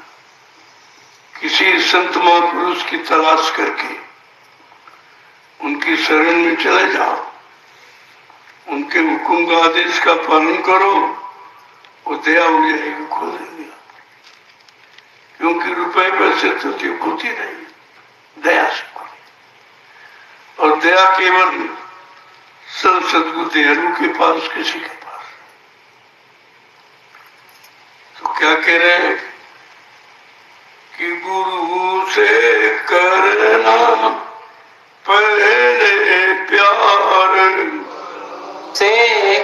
किसी संत महापुरुष की तलाश करके उनकी शरण में चले जाओ, उनके हुक्म का आदेश का पालन करो, वो दया हो जाएगी, खोल देंगे। क्योंकि रुपए पैसे तो जो होती नहीं, दया से खोले। और दया केवल संत सदगुरु दयालु के पास, किसी के पास। तो क्या कह रहे हैं कि गुरु से करना पहले प्यार, से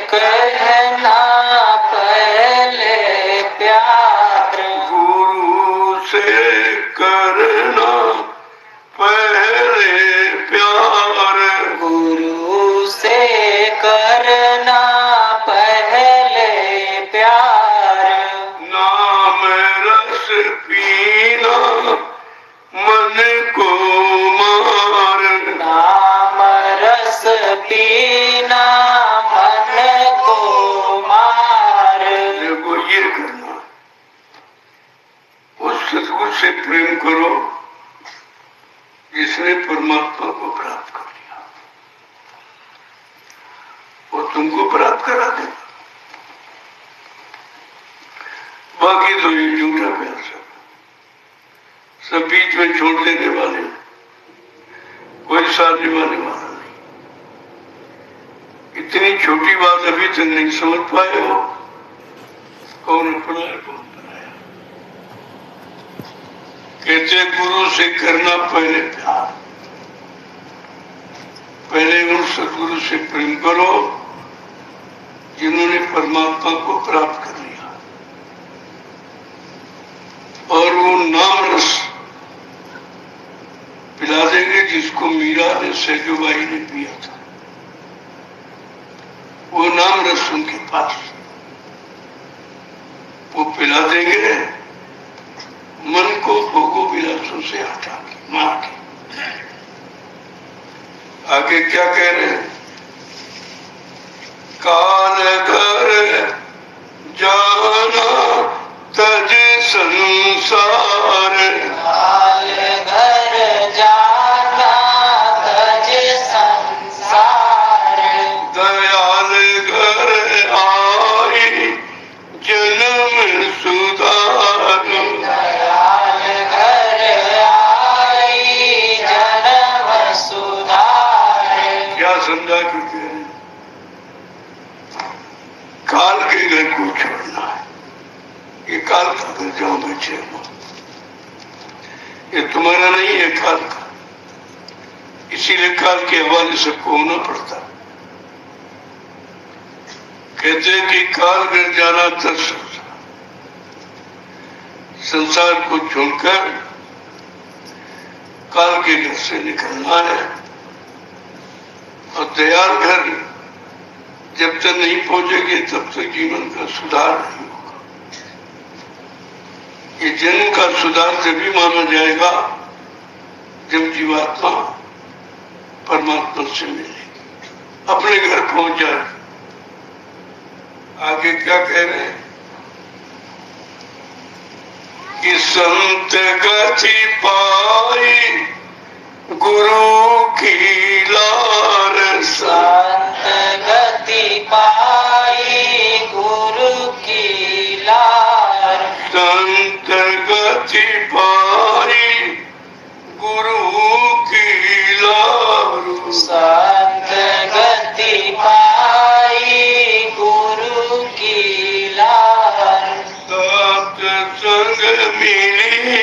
कहना पहले प्यार, गुरु से करना पहले प्यार, गुरु से करना पहले प्यार, नाम रस पीना मन को मार, नाम रस पीना मन को मार। देखो ये करना, उस सदगुरु से प्रेम करो जिसने परमात्मा को प्राप्त कर लिया, वो तुमको प्राप्त करा देगा। बाकी तो ये झूठा प्यार सब बीच में छोड़ देने वाले, कोई साधने वाले वाला नहीं। इतनी छोटी बात अभी तक नहीं समझ पाए हो, कौन अपनाया कौन बनाया। कहते गुरु से करना पहले प्यार, पहले उन सदगुरु से प्रेम करो जिन्होंने परमात्मा को प्राप्त कर लिया, और वो नाम रस पिला देंगे जिसको मीरा ने, सैजोबाई ने पिया था। वो नाम रस उनके पास, वो पिला देंगे मन को भोगो विलासों से हटा के, मार के। आगे क्या कह रहे हैं? काल घर जाना तज संसार, काल घर जाना तज संसार, दयाल घर आई जन्म सुधार, दयाल घर आई जन्म सुधार। क्या समझा कि काल के घर को छोड़ना है। ये काल का घर, जाओ बच्चे, ये तुम्हारा नहीं है, काल का। काल के हवाले से होना पड़ता। कहते हैं कि काल गिर जाना दर्श संसार को छोड़कर काल के घर से निकलना है, और तैयार घर जब तक नहीं पहुंचेंगे तब तक जीवन का सुधार नहीं होगा। ये जन्म का सुधार तभी माना जाएगा जब जीवात्मा परमात्मा से मिलेगी, अपने घर पहुंच जाए। आगे क्या कह रहे हैं कि संत गति पाई गुरु की लार, संत गति पाई गुरु की लार, संत गति पाई गुरु की लार, संत गति पाई गुरु की लार, सत्संग मिली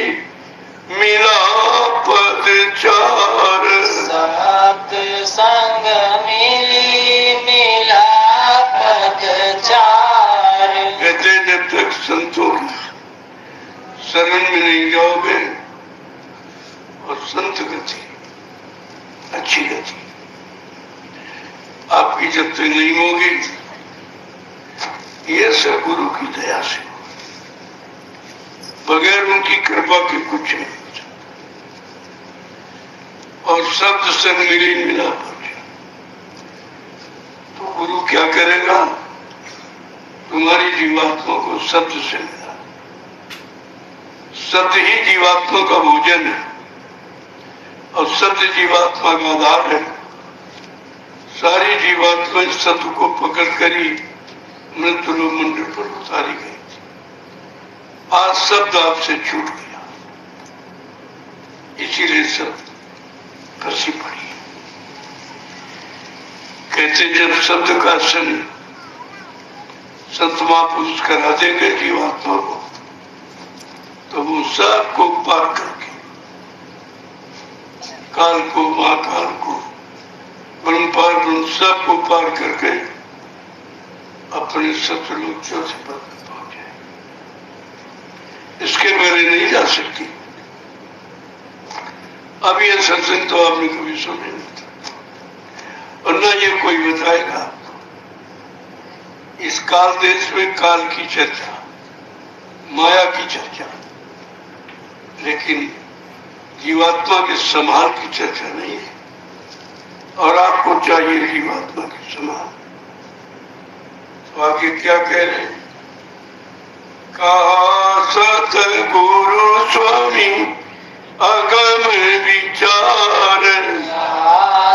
मिला पद चार, सत्संग मिली मिला पद चार। कहते जब तक संतों की शरण में नहीं जाओगे और संत गति, अच्छी गति आपकी जब तक नहीं होगी, ये सब गुरु की दया से, बगैर उनकी कृपा के कुछ नहीं होता। और शब्द संग मिली मिला पहुंचे तो गुरु क्या करेगा, तुम्हारी जीवात्मा को शब्द से मिला। शब्द ही जीवात्मा का भोजन है और शब्द जीवात्मा का आधार है। सारी जीवात्मा इस शब्द को पकड़ कर ही मृत्यु मंडल पर उतारी गई। आज शब्द आपसे छूट गया, इसीलिए शब्द फंसी पड़ी। कहते जब शब्द का संग संत महापुरुष करा देंगे जीवात्मा को, तो वो सबको पार करके काल को, महाकाल को, ब्रह्म पार ब्रह्म सबको पार करके अपने सतलोक चौथे पद में पहुंच जाए। इसके पहले नहीं जा सकती। अब ये सत्संग तो आपने कभी सुने नहीं था, और न ये कोई बताएगा आपको। इस काल देश में काल की चर्चा, माया की चर्चा, लेकिन जीवात्मा के संभाल की चर्चा नहीं है। और आपको चाहिए जीवात्मा की संभाल। तो आगे क्या कह रहे हैं, कहा सतगुरु स्वामी अगम विचार,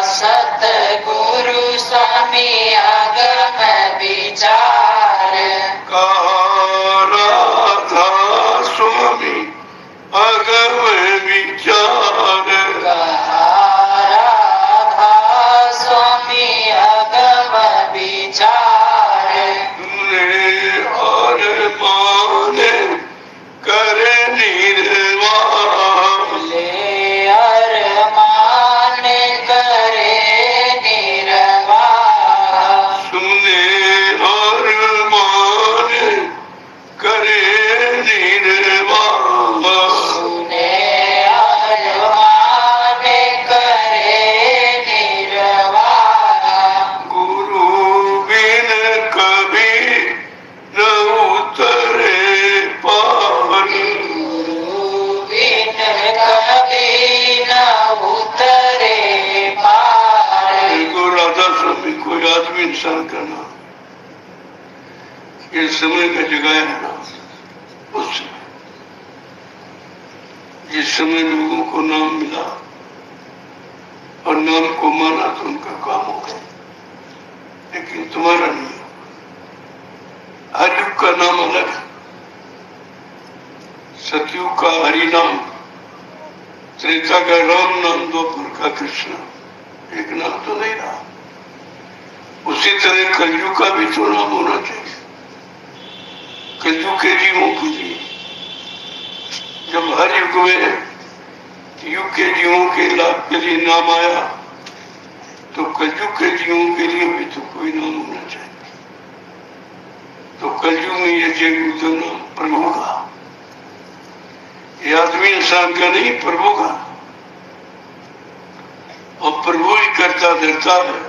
सतगुरु स्वामी अगम विचार, कहा राधा स्वामी अगम विचार, राधा स्वामी अगम विचार, तुमने और माने करे निर्वाण, ले अरमान करे निर्वाण, तुमने और माने करे निर्वाण, सुने अरमान करे निर्वाण, गुरु बिन कभी न उतरे पार, गुरु बिन कभी न उतरे पार। गुरु राधा स्वामी कोई आदमी इंसान का नाम, ये समय का जगाया नाम। उस समय जिस समय लोगों को नाम मिला और नाम को माना तो उनका काम हो गया, लेकिन तुम्हारा नहीं। हर युग का नाम अलग है। सतयुग का हरि नाम, त्रेता का राम नाम, द्वापर का कृष्ण, एक नाम तो नहीं रहा। उसी तरह कलयुग का भी तो नाम होना चाहिए। कलयुग के जीवों के लिए जब हर युग में युग के जीवों के लाभ के लिए नाम आया तो कलयुग के जीवों के लिए भी तो कोई नाम होना चाहिए। तो कलयुग में ये जय तो नाम प्रभु का, ये आदमी इंसान का नहीं, प्रभु का। और प्रभु ही करता धरता है।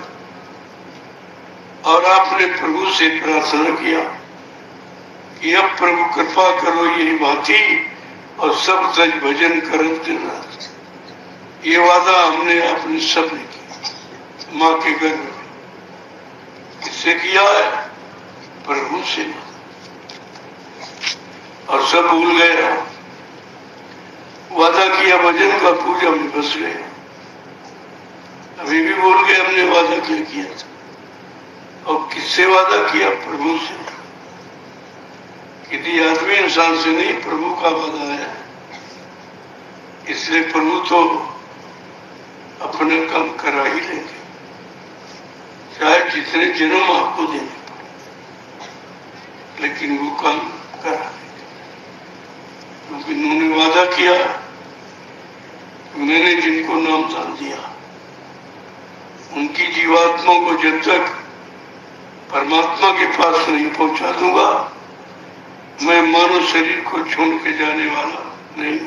और आपने प्रभु से प्रार्थना किया कि अब प्रभु कृपा करो यही भांति और सब सच भजन करत दिन रात। ये वादा हमने अपने सब ने किया माँ के गर्भ में। किससे किया है? प्रभु से। और सब भूल गए, वादा किया भजन का, पूजा में बस गए। अभी भी भूल गए हमने वादा क्या किया था। और किससे वादा किया? प्रभु से। किसी आदमी इंसान से नहीं, प्रभु का वादा है। इसलिए प्रभु तो अपना काम करा ही लेंगे, चाहे जितने जन्म आपको देने पड़े, लेकिन वो काम करा लेंगे। क्योंकि उन्होंने वादा किया, मैंने जिनको नाम दान दिया उनकी जीवात्मा को जब तक परमात्मा के पास नहीं पहुंचा दूंगा, मैं मानव शरीर को छोड़ के जाने वाला नहीं।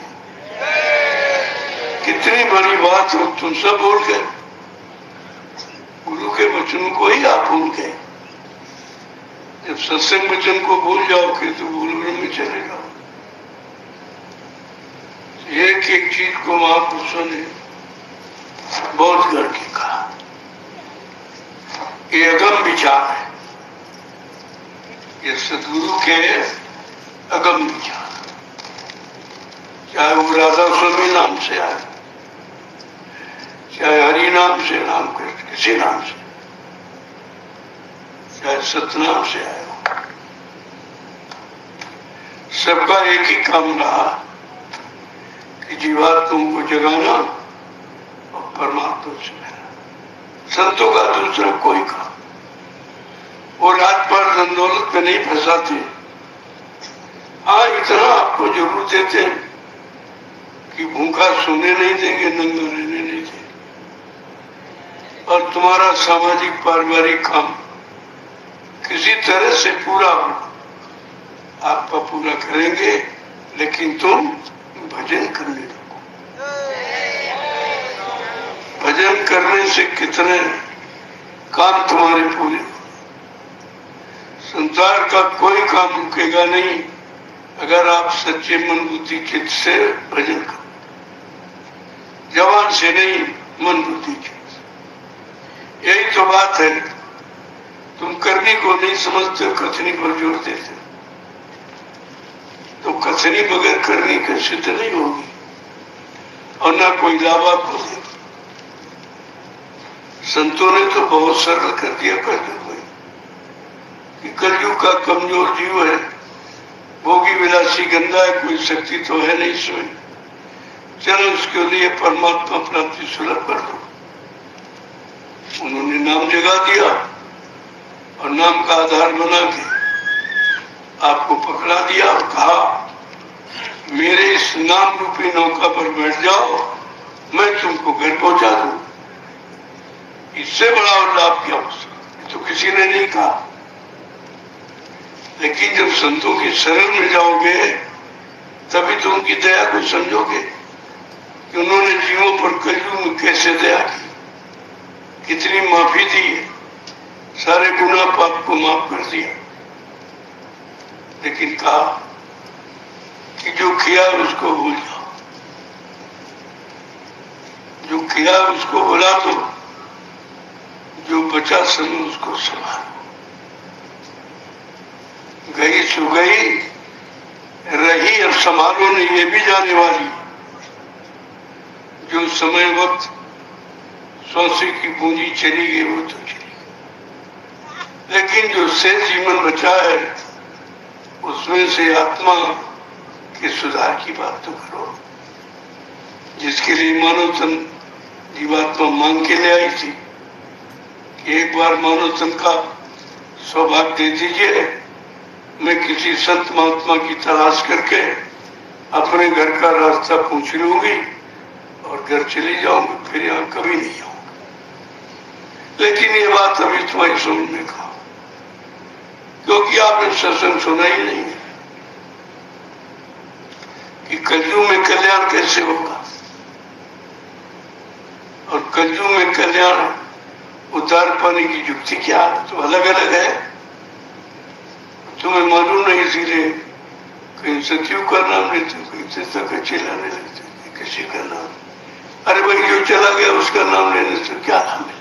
कितनी बड़ी बात हो, तुम सब भूल गए। गुरु के वचन को ही आप भूल गए। जब सत्संग वचन को भूल जाओगे तो भूल में चले जाओ। एक एक चीज को महापुरुषों ने बहुत करके कहा। ये अगम विचार है, ये सदगुरु के अगम विचार, चाहे वो राधा स्वामी नाम से आए, चाहे हरि नाम से, नाम कृष्ण किसी नाम से, चाहे सतनाम से आए हो, सबका एक ही काम रहा कि जीवात्माओं को जगाना और परमात्मा से मिलना। संतों का दूसरा कोई काम। वो रात पर धन दौलत में नहीं फंसाते। हाँ, इतना आपको जरूर देते हैं कि भूखा सोने नहीं देंगे, नंगा रहने नहीं देंगे, और तुम्हारा सामाजिक पारिवारिक काम किसी तरह से पूरा हो, आपका पूरा करेंगे, लेकिन तुम भजन करने लगो। भजन करने से कितने काम तुम्हारे पूरे। संसार का कोई काम रुकेगा नहीं अगर आप सच्चे मन बुद्धि चित्त से भजन करो। जवान से नहीं, मन बुद्धि चित्त से। यही तो बात है। तुम करनी को नहीं समझते हो, कथनी पर जोर देते। तो कथनी बगैर करनी के सिद्ध नहीं होगी और ना कोई लाभ आपको देगा। संतों ने तो बहुत सरल कर दिया कलयुग में कि कलयुग का कमजोर जीव है, भोगी विलासी गंदा है, कोई शक्ति तो है नहीं इसमें, चलो उसके लिए परमात्मा प्राप्ति सुलभ कर दो। उन्होंने नाम जगा दिया और नाम का आधार बना के आपको पकड़ा दिया और कहा मेरे इस नाम रूपी नौका पर बैठ जाओ, मैं तुमको घर पहुंचा दूं। इससे बड़ा और लाभ क्या हो सकता? तो किसी ने नहीं कहा। लेकिन जब संतों की शरण में जाओगे तभी तो उनकी दया को समझोगे कि उन्होंने जीवों पर कलयुग में कैसे दया की, कितनी माफी दी है, सारे गुनाह पाप को माफ कर दिया। लेकिन कहा कि जो किया उसको भूल जाओ, जो किया उसको भुला दो, जो बचा समय उसको संभालो। गई सो गई, रही अब संभालो नहीं, ये भी जाने वाली। जो समय वक्त सौसे की पूंजी चली गई वो तो चली गई, लेकिन जो शेष जीवन बचा है उसमें से आत्मा के सुधार की बात तो करो, जिसके लिए मानव तन जीवात्मा मांग के ले आई थी कि एक बार मानव तन का सौभाग्य दे दीजिए, मैं किसी संत महात्मा की तलाश करके अपने घर का रास्ता पूछ लूंगी और घर चली जाऊंगी, फिर यहाँ कभी नहीं आऊंगी। लेकिन ये बात अभी तुम्हारी समझ में कहा, क्योंकि आपने सत्संग सुना ही नहीं है कि कलयुग में कल्याण कैसे होगा। और कलयुग में कल्याण उद्धार पाने की युक्ति क्या है, तो अलग अलग है, तुम्हें मालूम नहीं। इसीलिए कहीं सतयुग का नाम लेते, कहीं तीर्थ का चिल्लाने लगते, किसी का नाम, अरे भाई जो चला गया उसका नाम लेने से क्या नाम है,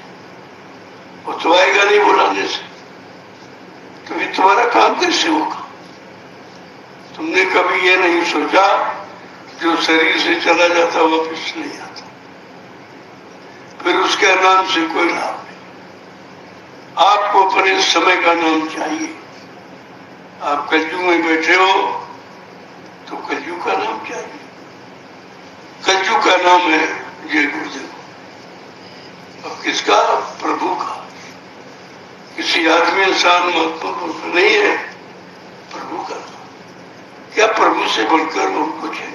वो तो आएगा नहीं बुलाने से, तो ये तुम्हारा काम कैसे होगा। तुमने कभी ये नहीं सोचा जो शरीर से चला जाता वापस नहीं आता, फिर उसके नाम से कोई लाभ नहीं। आपको अपने समय का नाम चाहिए। आप कलयुग में बैठे हो तो कलयुग का नाम चाहिए। कलयुग का नाम है जय गुरुदेव। अब किसका? प्रभु का। किसी आदमी इंसान महात्मा को नहीं है, प्रभु का नाम। क्या प्रभु से बढ़कर और कुछ है?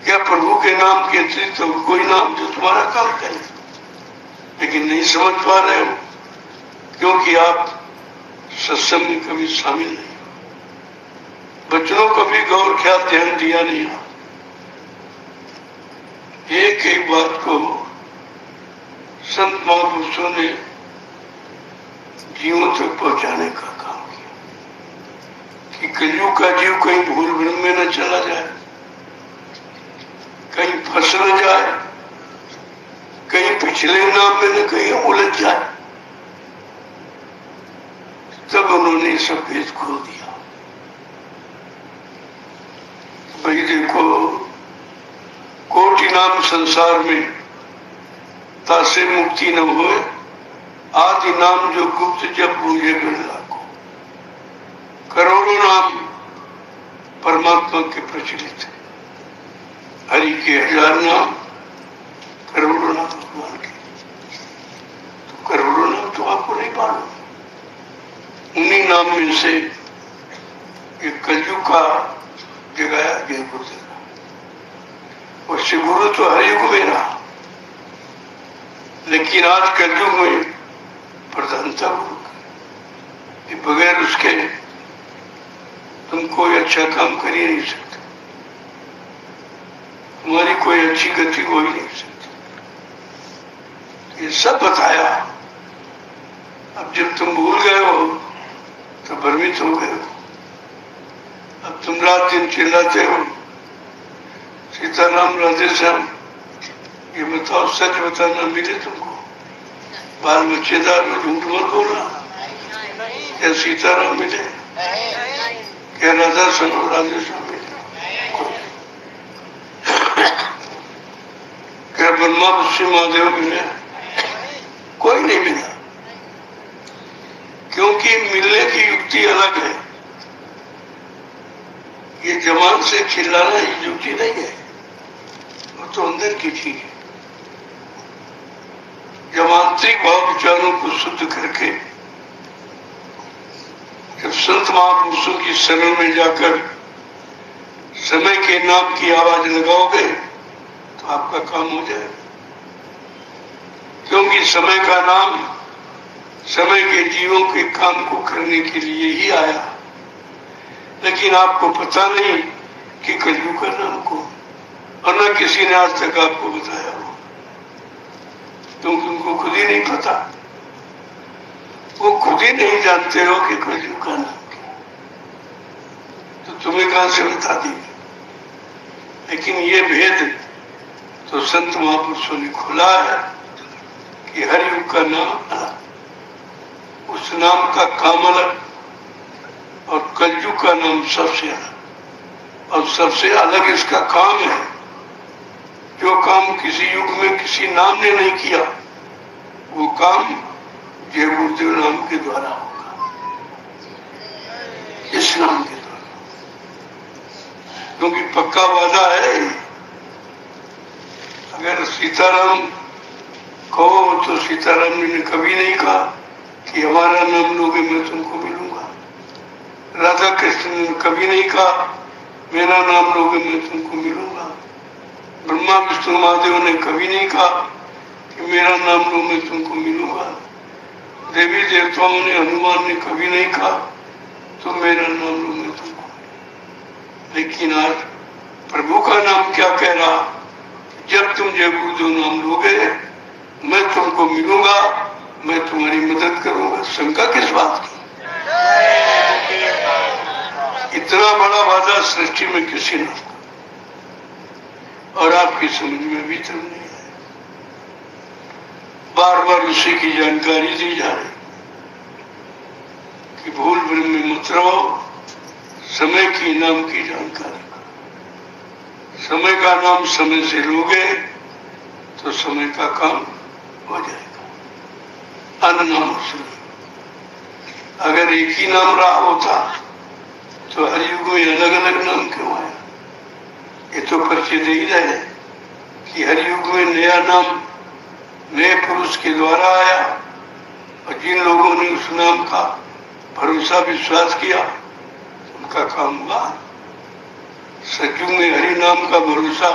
क्या प्रभु के नाम के अतिरिक्त तो कोई नाम जो तुम्हारा काम करे? लेकिन नहीं समझ पा रहे हो, क्योंकि आप सत्संग में कभी शामिल नहीं हो, बच्चों को भी गौर ख्याल ध्यान दिया नहीं हो। एक एक बात को संत महापुरुषों ने जीवों तक पहुंचाने का काम किया कि कलयुग का जीव कहीं भूल भ्रम में न चला जाए, कहीं फंस न जाए, कहीं पिछले नाम में न कहीं उलझ जाए। तब उन्होंने सब भेद खोल दिया। भाई देखो, कोटि नाम संसार में तासे मुक्ति न होए, आदि नाम जो गुप्त जब बूझे बिरला को। करोड़ों नाम परमात्मा के प्रचलित है, हरि के 1000 नाम, करोड़ों नाम भगवान के। तो करोड़ों नाम तो आपको नहीं मालूम। उन्हीं नाम में से एक कलयुग का जगाया जय गुरुदेव। उससे गुरु तो हर युग में रहा, लेकिन आज कलयुग में प्रधानता गुरु की। बगैर उसके तुम कोई अच्छा काम कर ही नहीं सकते, तुम्हारी कोई अच्छी गति हो ही नहीं सकती। ये सब बताया। अब जब तुम भूल गए हो तो भ्रमित हो गए हो। अब तुम रात दिन चिल्लाते हो सीताराम राधे श्याम। ये बताओ, सच बताना, मिले तुमको? बाल बच्चेदार में झूठ मत बोलना। क्या सीताराम मिले? क्या राधा श्याम राधे श्याम मिले? क्या ब्रह्मा विष्णु महादेव मिले? कोई नहीं मिला, क्योंकि मिलने की युक्ति अलग है। ये जबान से चिल्लाना युक्ति नहीं है, वो तो अंदर की चीज है। जब आंतरिक भाव विचारों को शुद्ध करके जब संत महापुरुषों की शरण में जाकर समय के नाम की आवाज लगाओगे तो आपका काम हो जाएगा। क्योंकि समय का नाम समय के जीवों के काम को करने के लिए ही आया, लेकिन आपको पता नहीं कि कलयुग का नाम को, और न किसी ने आज तक आपको बताया हो, क्योंकि उनको खुद ही नहीं पता। वो खुद ही नहीं जानते हो कि कलयुग का नाम क्या, तो तुम्हें कहां से बता देंगे। लेकिन ये भेद तो संत महापुरुषों ने खोला है कि हर युग का नाम अलग, उस नाम का काम अलग, और कलयुग का नाम सबसे अलग। और सबसे अलग इसका काम है, जो काम किसी युग में किसी नाम ने नहीं किया, वो काम जय गुरुदेव नाम के द्वारा होगा, इस नाम के द्वारा। क्योंकि पक्का वादा है, अगर सीताराम कहो तो सीताराम ने कभी नहीं कहा कि हमारा नाम लोगे मैं तुमको मिलूंगा। राधा कृष्ण ने कभी नहीं कहा मेरा नाम लोगे मैं तुमको मिलूंगा। ब्रह्मा विष्णु महादेव ने कभी नहीं कहा कि मेरा नाम लो मैं तुमको मिलूंगा। देवी देवताओं ने, हनुमान ने कभी नहीं कहा तो मेरा नाम लो मैं तुमको। लेकिन आज प्रभु का नाम क्या कह रहा, जब तुम जय गुरुदेव नाम लोगे मैं तुमको मिलूंगा, मैं तुम्हारी मदद करूंगा। शंका किस बात की? इतना बड़ा वादा सृष्टि में किसी ने, और आपकी समझ में भी तो नहीं है। बार बार उसी की जानकारी दी जा रही कि भूल भ्रम में मत रहो, समय की नाम की जानकारी। समय का नाम समय से लोगे तो समय का काम हो जाएगा। अन्य नाम से अगर एक ही नाम रहा होता तो हर युग में अलग अलग नाम क्यों आया? ये तो परिचय दे ही रहे कि हर युग में नया नाम नए पुरुष के द्वारा आया, और जिन लोगों ने उस नाम का भरोसा विश्वास किया उनका काम हुआ। सतयुग में हरि नाम का भरोसा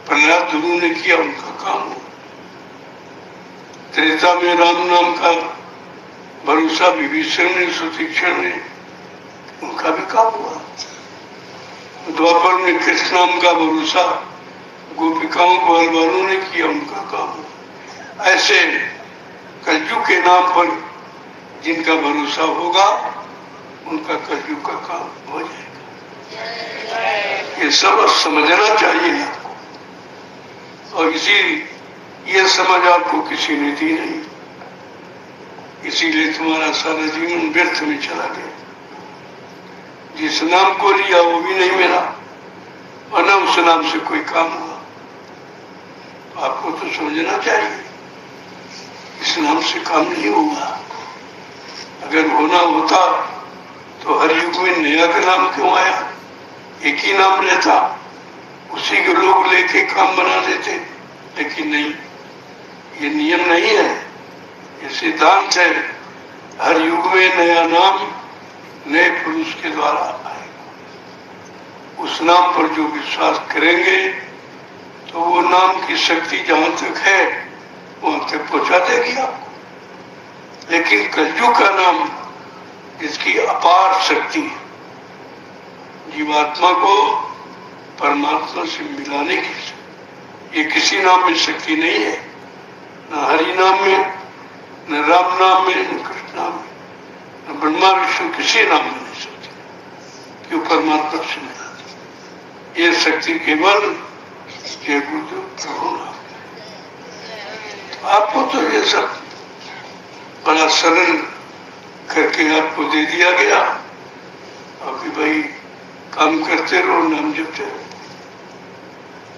प्रहलाद गुरु ने किया, उनका काम हुआ। त्रेता में राम नाम का भरोसा विभीषण ने, सुतीक्षण ने, उनका भी काम हुआ। द्वापर में कृष्ण नाम का भरोसा गोपिकाओं बालवानों ने किया, उनका काम हुआ। ऐसे कलयुग के नाम पर जिनका भरोसा होगा उनका कलयुग का काम हो जाएगा। ये सब समझना चाहिए आपको, और ये समझ आपको किसी ने दी नहीं, इसीलिए तुम्हारा सारा जीवन व्यर्थ में चला गया। जिस नाम को लिया वो भी नहीं मिला, और न उस नाम से कोई काम हुआ। आपको तो समझना चाहिए इस नाम से काम नहीं हुआ। अगर होना होता तो हर युग में नया का नाम क्यों आया? एक ही नाम रहता, उसी के लोग लेके काम बना देते। लेकिन नहीं, ये नियम नहीं है, ये सिद्धांत है। हर युग में नया नाम नए पुरुष के द्वारा आएगा। उस नाम पर जो विश्वास करेंगे तो वो नाम की शक्ति जहां तक है वहां तक पहुंचा देगी आपको। लेकिन कलयुग का नाम, जिसकी अपार शक्ति है, जीवात्मा को परमात्मा से मिलाने की, ये किसी नाम में शक्ति नहीं है। न हरि नाम में, न राम नाम में, न कृष्ण नाम में, न ब्रह्मा विष्णु किसी नाम में नहीं शक्ति कि वो परमात्मा से मिला। ये शक्ति केवल जय गुरुदेव प्रभु नाम। आपको तो ये सब बड़ा सरल करके आपको दे दिया गया, अभी भाई काम करते रहो, नाम जपते रहो।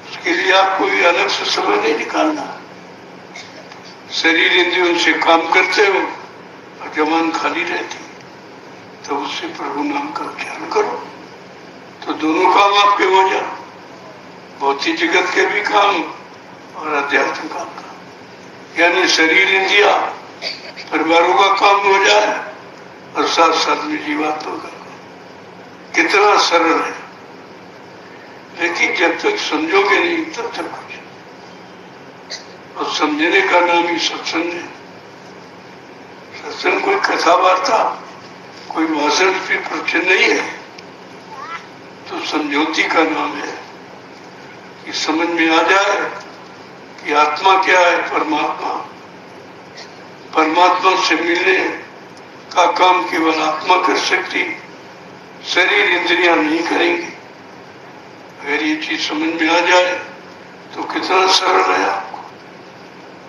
उसके लिए आपको ये अलग से समय नहीं निकालना। शरीर इंद्रियों से काम करते हो और जबान खाली रहती, तो उससे प्रभु नाम का उच्चारण करो, तो दोनों काम आपके हो जाए, भौतिक जगत के भी काम और अध्यात्म काम का। यानी शरीर इंद्रिया परिवारों का काम हो जाए और साथ साथ में जीवात्मा का। कितना सरल है, लेकिन जब तक समझोगे नहीं तब तक कुछ। और समझने का नाम ही सत्संग है। सत्संग कोई कथा वार्ता, कोई भाषण भी प्रवचन नहीं है, तो समझौती का नाम है कि समझ में आ जाए कि आत्मा क्या है, परमात्मा। परमात्मा से मिलने का काम केवल आत्मा कर सकती, शरीर इंद्रियां नहीं करेंगी। अगर ये चीज समझ में आ जाए तो कितना सरल है आपको,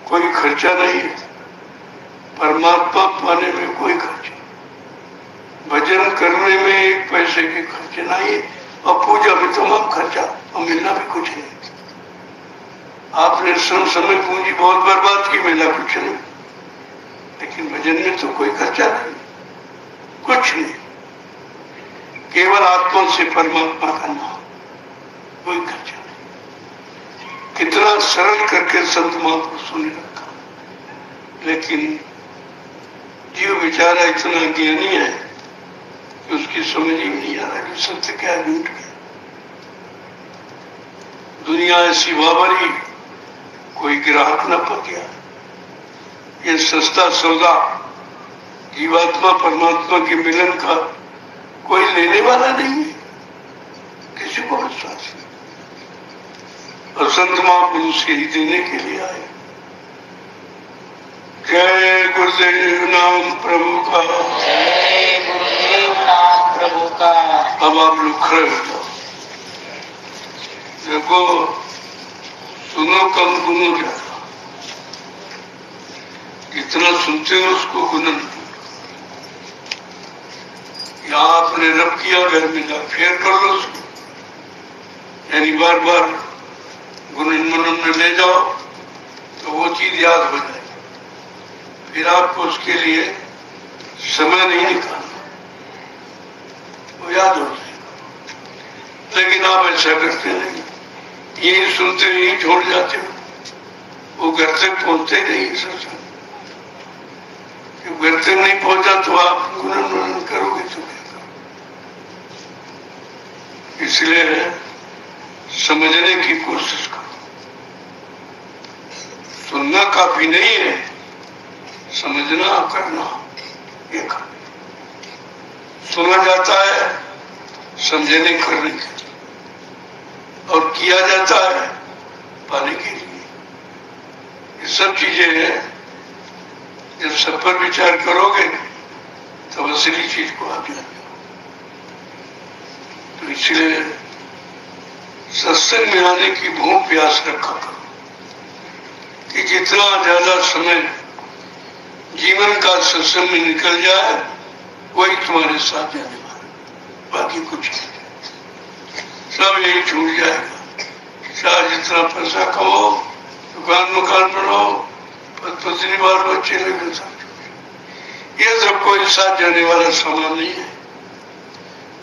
कोई खर्चा नहीं है, परमात्मा पाने में कोई खर्चा, भजन करने में एक पैसे के खर्चे नहीं है, और पूजा में तमाम खर्चा और मिलना भी कुछ नहीं। आपने समय पूंजी बहुत बर्बाद की, मिला कुछ नहीं। लेकिन भजन में तो कोई खर्चा नहीं, कुछ नहीं, केवल आत्मा से परमात्मा का नाम, कोई खर्चा नहीं। कितना सरल करके संत महापुरुषों ने रखा। लेकिन जीव बेचारा इतना ज्ञानी है कि उसकी समझ ही नहीं आ रहा कि सत्य क्या है, झूठ क्या। दुनिया ऐसी वावरी, कोई ग्राहक न पतिया। ये सस्ता सौदा जीवात्मा परमात्मा के मिलन का कोई लेने वाला नहीं है, किसी को विश्वास नहीं। और संत महापुरुष यही देने के लिए आए। जय गुरुदेव नाम प्रभु का। जय गुरुदेव नाम प्रभु का। अब आप लोग खड़े हो जाओ। देखो, सुनो कम, गुनो ज्यादा। जितना सुनते हो उसको गुणन। यहाँ आपने रब किया, घर में जा फेर कर लो उसको, यानी बार बार गुणन मनन में ले जाओ तो वो चीज याद हो जाए। फिर आपको उसके लिए समय नहीं निकालना, वो याद हो जाएगा। लेकिन आप ऐसा करते नहीं, यही सुनते यही छोड़ जाते हो, वो घर तक पहुंचते नहीं। सोचा घर तक नहीं पहुंचा तो आप गुणन मनन करोगे तो क्या करोगे? इसलिए समझने की कोशिश करो। सुनना काफी नहीं है, समझना करना ये काफी। सुना जाता है समझने करने के लिए, और किया जाता है पाने के लिए। ये सब चीजें हैं, जब सब पर विचार करोगे तो असली चीज को आप जान जाओ। तो इसलिए सत्संग में आने की भूख प्यास रखा करो कि जितना ज्यादा समय जीवन का सत्संग में निकल जाए वही तुम्हारे साथ जाने वाला, बाकी कुछ नहीं। सब यही छूट जाएगा। चाहे जितना पैसा कमाओ, दुकान मकान बनाओ, पत्नी बाल बच्चे लगे, सब ये सब कोई साथ जाने वाला सामान नहीं है।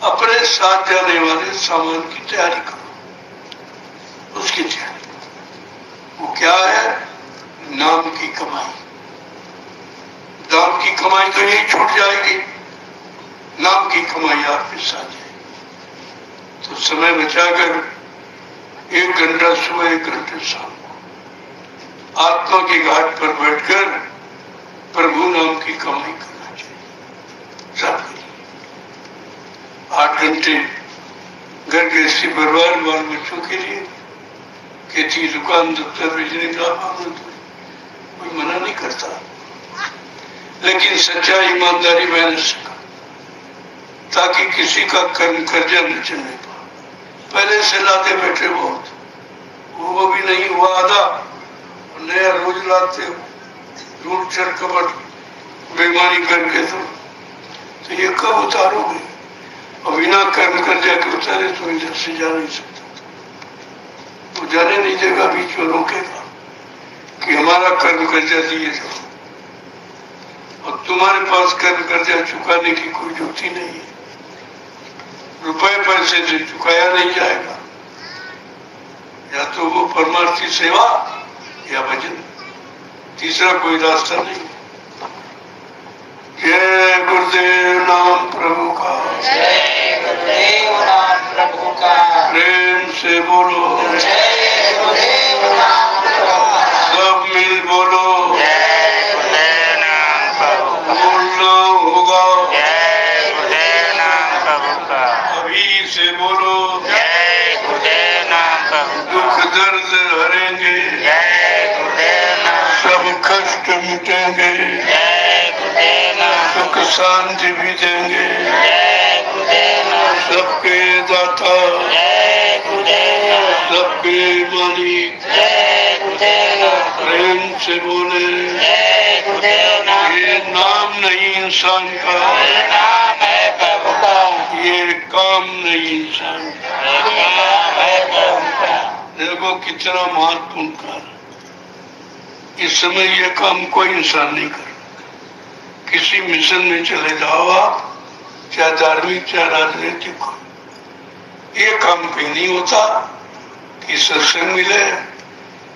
अपने साथ जाने वाले सामान की तैयारी करो। उसकी तैयारी वो क्या है? नाम की कमाई। नाम की कमाई तो यही छूट जाएगी, नाम की कमाई आपके साथ है। तो समय बचाकर 1 घंटा सुबह 1 घंटे शाम को आत्मा के घाट पर बैठकर प्रभु नाम की कमाई करना चाहिए। सब 8 घंटे घर गृहस्थी परिवार बाल बच्चों के लिए, खेती दुकान दफ्तर बिजली का कोई मना नहीं करता, लेकिन सच्चा ईमानदारी मैंने सीखा ताकि किसी का कर्म कर्जा न चलने पाए। पहले से लाते बैठे बहुत, वो भी नहीं हुआ आधा, नया रोज लाते हो, झूठ चर कपट बेईमानी करके। तो ये कब उतारोगे? और बिना कर्म कर्जा के उतारे तो इधर से जा नहीं सकता। वो जाने नहीं देगा, बीच में रोकेगा कि हमारा कर्म कर्जा दिए जाओ, और तुम्हारे पास कर्म कर्जा चुकाने की कोई जुक्ति नहीं है। रुपए पैसे से चुकाया नहीं जाएगा, या तो वो परमार्थी सेवा या भजन, तीसरा कोई रास्ता नहीं। जय गुरुदेव नाम प्रभु का। जय गुरुदेव नाम प्रभु का। प्रेम से बोलो जय गुरुदेव नाम प्रभु का। सब मिल बोलो जय गुरुदेव नाम प्रभु का। बोलना होगा जय गुरुदेव नाम प्रभु का। अभी से बोलो जय गुरुदेव नाम प्रभु का। दुख दर्द हरेंगे, जय गुरुदेव नाम। सब कष्ट मिटेंगे, जय गुरुदेव नाम। सुख शांति भी देंगे, जय गुरुदेव नाम। सबके दाता, जय गुरुदेव नाम। सबके मालिक, जय गुरुदेव नाम। प्रेम से बोले जय गुरुदेव नाम। ये नाम नहीं इंसान का, ये नाम है प्रभु का। ये काम नहीं इंसान का। ये नाम है प्रभु का। देखो कितना महत्वपूर्ण कार्य। इस समय यह काम कोई इंसान नहीं कर। किसी मिशन में चले जाओ आप, चाहे धार्मिक चाहे राजनीतिक हो, ये काम कहीं नहीं होता कि सत्संग मिले,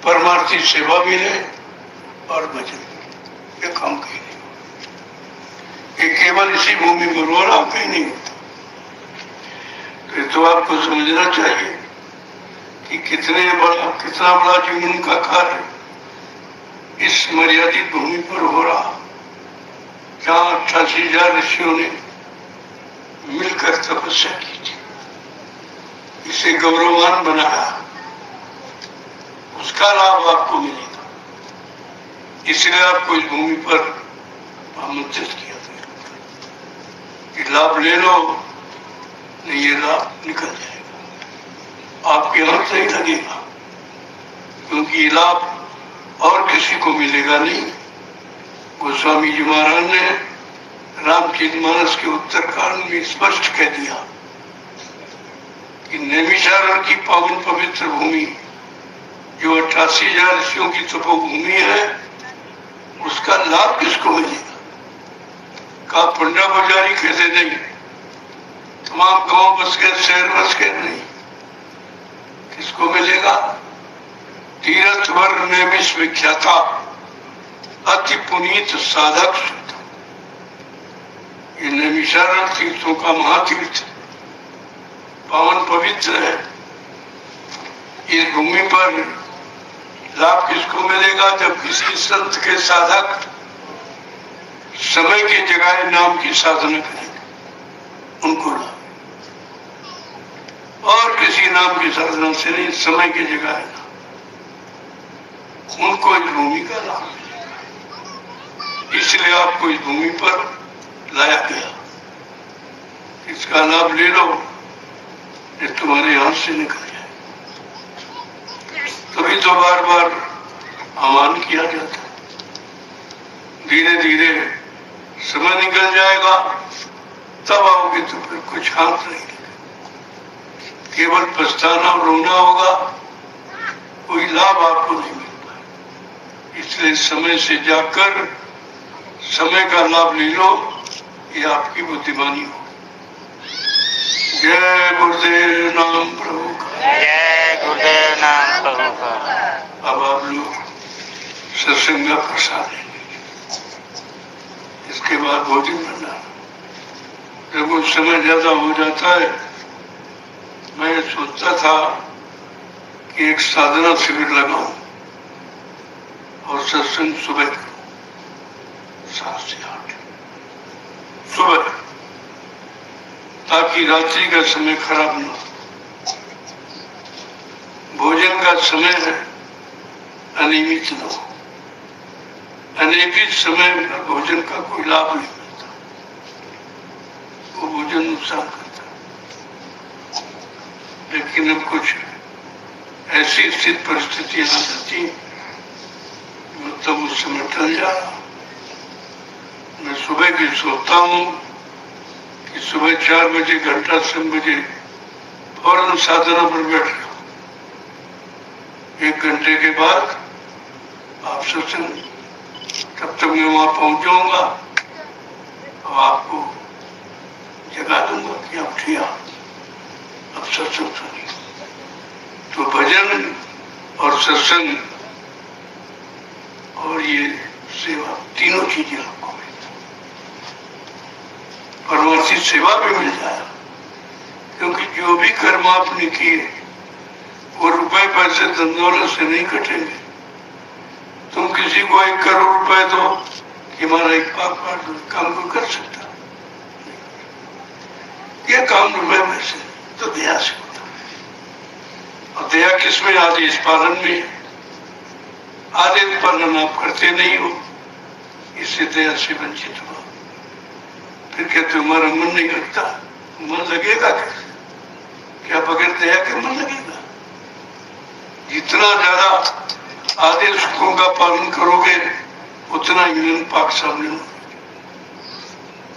परमार्थी सेवा मिले और भजन मिले। ये काम कहीं नहीं होता। ये केवल इसी भूमि पर हो रहा, कहीं नहीं होता। तो आपको समझना चाहिए कि कितना बड़ा जीवन का कार्य इस मर्यादित भूमि पर हो रहा, जहां 88,000 ऋषियों ने मिलकर तपस्या की थी, इसे गौरवान बनाया, उसका लाभ आपको मिलेगा। इसलिए आपको इस भूमि पर आमंत्रित किया गया कि लाभ ले लो, नहीं ये लाभ निकल जाएगा, आपके हाथ नहीं लगेगा, क्योंकि ये लाभ और किसी को मिलेगा नहीं। गोस्वामी जी महाराज ने रामचरितमानस के उत्तरकांड में स्पष्ट कह दिया कि नैमिषारण्य की पावन पवित्र भूमि जो 88,000 ऋषियों की तपोभूमि है, उसका लाभ किसको मिलेगा? का पंडा पुजारी कहते नहीं, तमाम गांव बस गए, शहर बस गए, नहीं, किसको मिलेगा? तीर्थ वर्ग नैमिष विख्याता अति पुनीत साधक, ये नैमिषारण्य तीर्थों का महातीर्थ पावन पवित्र है। इस भूमि पर लाभ किसको मिलेगा? जब किसी संत के साधक समय के जगाए नाम की साधना करेंगे, उनको लाभ, और किसी नाम की साधना से नहीं, समय के जगाए नाम, उनको इस भूमि का लाभ मिलेगा। इसलिए आपको इस भूमि पर लाया गया, इसका लाभ ले लो, ये तुम्हारे हाथ से निकल जाए। तभी तो बार बार आह्वान किया जाता है। धीरे धीरे समय निकल जाएगा, तब आओगे तो फिर कुछ हाथ नहीं लगेगा, केवल पछताना और रोना होगा, कोई लाभ आपको नहीं मिल पाए। इसलिए समय से जाकर समय का लाभ ले लो, ये आपकी बुद्धिमानी हो। जय गुरुदेव नाम प्रभु का। जय गुरुदेव नाम प्रभु का। अब आप लोग सत्संग का प्रसाद लेंगे, इसके बाद भोजन करना। जब वो समय ज्यादा हो जाता है, मैं सोचता था कि एक साधना शिविर लगाऊं और सत्संग सुबह करूं, 7 से 8 सुबह, ताकि रात्रि का समय खराब न हो। भोजन का समय अनियमित न हो। अनियमित समय में भोजन का कोई लाभ नहीं मिलता, वो भोजन नुकसान करता। लेकिन अब कुछ ऐसी स्थिति परिस्थितियां आ जाती, मतलब उस समय टल जा रहा। मैं सुबह भी सोता हूँ कि सुबह 4 बजे, घंटा 3 बजे फौरन साधना पर बैठ जाओ, 1 घंटे के बाद आप सत्संग, तब तक मैं वहां पहुंच जाऊंगा और आपको जगा दूंगा कि आप उठिए, अब सत्संग सुनिए। तो भजन और सत्संग और ये सेवा, तीनों चीजें आपको मिलती, परमार्थी सेवा भी मिल जाए, क्योंकि जो भी कर्म आपने किए वो रुपए पैसे धन से नहीं कटेंगे। तुम किसी को 1 करोड़ रुपए दो कि हमारा एक पाप काम को कर सकता, ये काम रुपए में से तो दया से होता है। और दया किसमें? आदेश पालन में। आदेश पालन आप करते नहीं हो, इससे दया से वंचित हो। फिर कहते हमारा मन नहीं लगता, मन लगेगा कैसे? क्या बगैर दया के मन लगेगा? जितना ज्यादा आदेशों का पालन करोगे, उतना ही मन पाक सामने हो।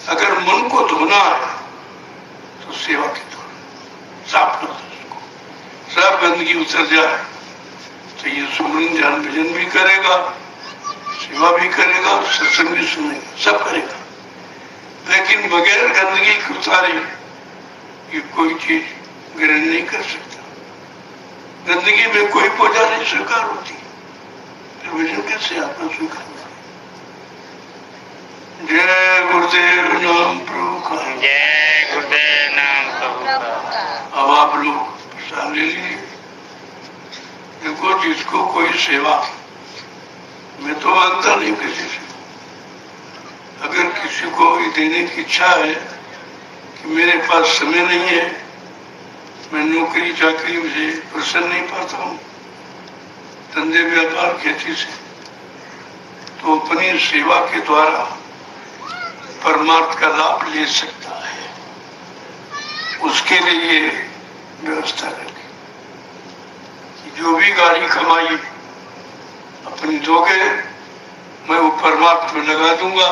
अगर मन को धोना है तो सेवा के द्वारा साफ कर दो, उसको साफ गंदगी उतर जाए तो ये सुमन ध्यान भजन भी करेगा, सेवा भी करेगा, सत्संग भी सुनेगा, सब करेगा। लेकिन बगैर गंदगी के उतारे ये कोई चीज ग्रहण नहीं कर सकता। गंदगी में कोई पूजा नहीं स्वीकार होती, फिर भजन कैसे आपका स्वीकार? जय गुरुदेव नाम प्रभु का। जय गुरुदेव नाम प्रभु का। अब आप लोग प्रसाद ले लीजिए। देखो, जिसको कोई सेवा, मैं तो तो मांगता नहीं किसी से। अगर किसी को ये देने की इच्छा है कि मेरे पास समय नहीं है, मैं नौकरी चाकरी से प्रसन्न नहीं पाता हूँ, धंधे व्यापार खेती से, तो अपनी सेवा के द्वारा परमार्थ का लाभ ले सकता है। उसके लिए ये व्यवस्था रखी कि जो भी गाड़ी कमाई अपनी दोगे, मैं वो परमार्थ में लगा दूंगा,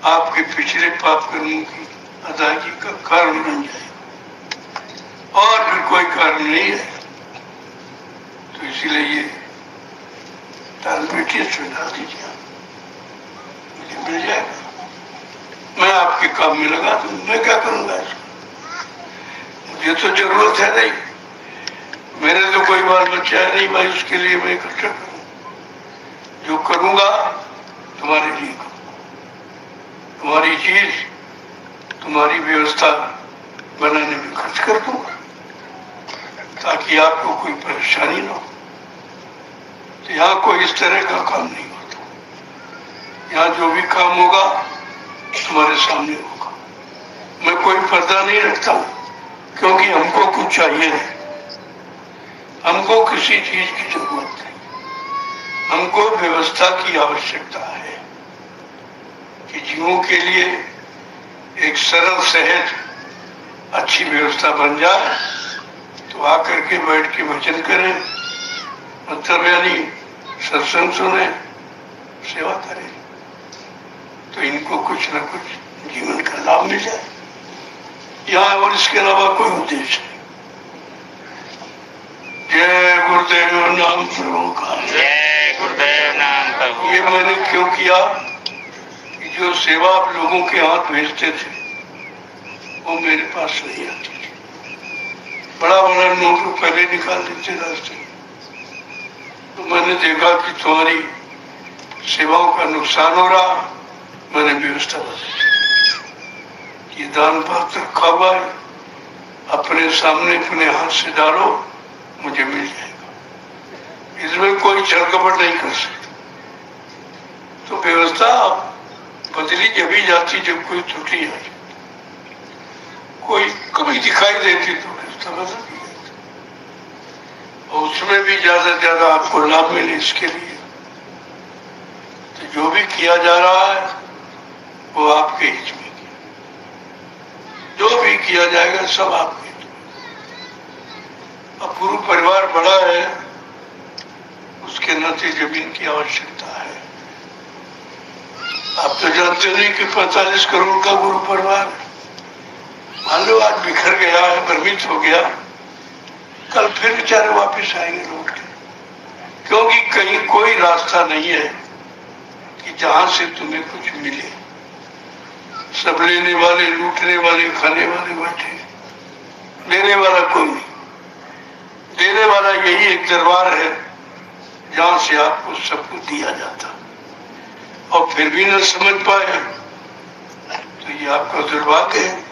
आपके पिछले पाप कर्मों की अदायगी का कारण बन जाएगा, और भी कोई कारण नहीं है। तो इसीलिए ये बेटी सुना दीजिए, मुझे मिल जाएगा, मैं आपके काम में लगा दूं। मैं क्या करूंगा इसको, मुझे तो जरूरत है नहीं, मेरे तो कोई बाल बच्चा है नहीं भाई, उसके लिए मैं इकट्ठा करूं। जो करूंगा तुम्हारे लिए करूंगा, तुम्हारी चीज, तुम्हारी व्यवस्था बनाने में खर्च कर दूंगा, ताकि आपको कोई परेशानी ना हो। तो यहाँ कोई इस तरह का काम नहीं होता। यहाँ जो भी काम होगा तुम्हारे सामने होगा। मैं कोई पर्दा नहीं रखता हूँ, क्योंकि हमको कुछ चाहिए नहीं, हमको किसी चीज की जरूरत नहीं, हमको व्यवस्था की आवश्यकता है कि जीवों के लिए एक सरल सहज अच्छी व्यवस्था बन जाए, तो आकर के बैठ के भजन करें, मतलब यानी सत्संग सुने, सेवा करें, तो इनको कुछ न कुछ जीवन का लाभ मिल जाए। यहाँ और इसके अलावा कोई उद्देश्य नहीं। जय गुरुदेव नाम प्रभु का। जय गुरुदेव नाम प्रभु। ये मैंने क्यों किया कि जो सेवा आप लोगों के हाथ भेजते थे वो मेरे पास नहीं आती थी। बड़ा बड़ा नोट पहले निकाल देते रास्ते में, तो मैंने देखा कि तुम्हारी सेवाओं का नुकसान हो रहा, मैंने व्यवस्था बदली। ये दान पात्र रखा हुआ है, अपने सामने अपने हाथ से डालो, मुझे मिल जाएगा, इसमें कोई छल कपट नहीं कर सकता। तो व्यवस्था बदली जब ही जाती जब कोई त्रुटि आ जाती, कोई कभी दिखाई देती तो व्यवस्था बदल दी जाती, और उसमें भी ज्यादा से ज्यादा आपको लाभ मिले इसके लिए। तो जो भी किया जा रहा है वो आपके हित में किया, जो भी किया जाएगा सब आपके हित में। अब पूरा परिवार बड़ा है, उसके नाते जमीन की आवश्यकता है। आप तो जानते नहीं कि 45 करोड़ का गुरु परिवार, मान लो आज बिखर गया है, भ्रमित हो गया, कल फिर बेचारे वापिस आएंगे लौट के, क्योंकि कहीं कोई रास्ता नहीं है कि जहां से तुम्हें कुछ मिले। सब लेने वाले, लूटने वाले, खाने वाले बैठे, देने वाला कोई नहीं। देने वाला यही एक दरबार है जहां से आपको सब कुछ दिया जाता, और फिर भी न समझ पाए तो ये आपका दुर्भाग्य है।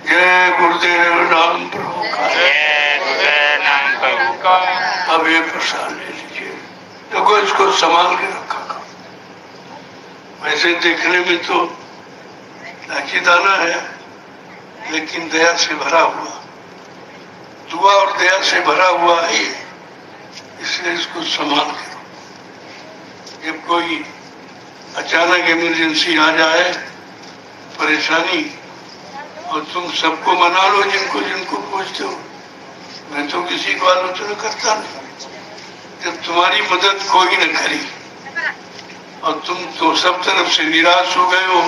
जय गुरुदेव नाम प्रभु का। जय गुरुदेव नाम प्रभु का। अब ये प्रसाद ले लीजिए, देखो इसको संभाल के रखा करो। वैसे देखने में तो लाठी दाना है, लेकिन दया से भरा हुआ, दुआ और दया से भरा हुआ है ये, इसलिए इसको संभाल के रखो। जब कोई अचानक इमरजेंसी आ जाए, परेशानी, और तुम सबको मना लो जिनको जिनको पूछते हो, मैं तो किसी को आलोचना करता नहीं। जब तुम्हारी मदद कोई न करी और तुम तो सब तरफ से निराश हो गए हो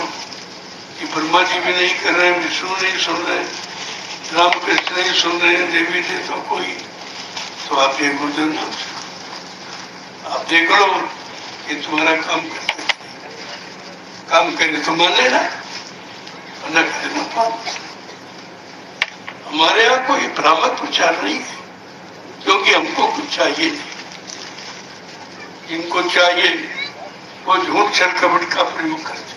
कि ब्रह्मा जी भी नहीं कर रहे, विष्णु नहीं सुन रहे, रामकृष्ण नहीं सुन रहे, देवी देवता तो कोई, तो आप ये गुरुदेव नाम से आप देख लो कि तुम्हारा काम करते, काम करे तो मान लेना, न करे न मान। हमारे यहाँ कोई भ्रामक विचार नहीं है, क्योंकि हमको कुछ चाहिए नहीं। जिनको चाहिए वो झूठ छल कपट का प्रयोग करते,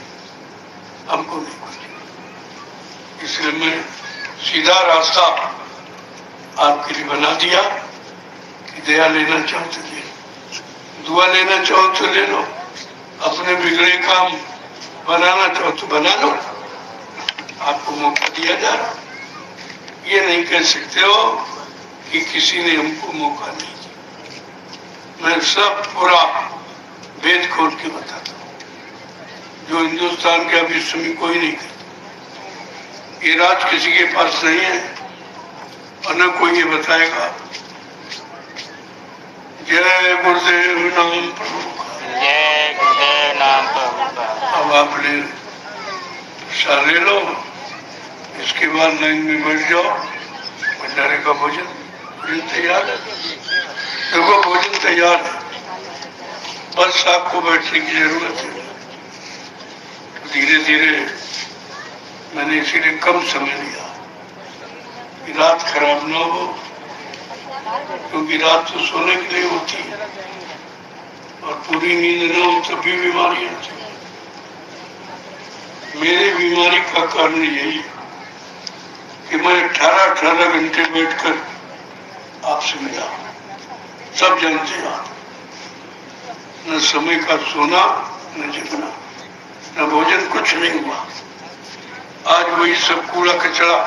हमको नहीं कुछ। इसलिए मैं सीधा रास्ता आपके लिए बना दिया कि दया लेना चाहते थे, दुआ लेना चाहो तो ले लो, अपने बिगड़े काम बनाना चाहो तो बना लो, आपको मौका दिया जा रहा। ये नहीं कह सकते हो कि किसी ने हमको मौका नहीं दिया। मैं सब पूरा वेद खोल के बताता हूँ, जो हिंदुस्तान के विश्व में कोई नहीं करता। ये राज किसी के पास नहीं है और न कोई ये बताएगा। जय गुरुदेव नाम प्रभु का। जय गुरुदेव नाम प्रभु का। अब आप ले सारे लो, इसके बाद लाइन में बैठ जाओ। भंडारे का भोजन तैयार है, देखो भोजन तैयार है, बस आपको बैठने की जरूरत है। धीरे धीरे मैंने इसीलिए कम समय लिया कि रात खराब ना हो, क्योंकि रात तो सोने के लिए होती है और पूरी नींद न हो तब भी बीमारी होती है। मेरी बीमारी का कारण यही है कि मैं 18 घंटे बैठकर आपसे मिला, सब जानते हैं आप। न समय का सोना, न जगना, न भोजन, कुछ नहीं हुआ। आज वही सब कूड़ा कचरा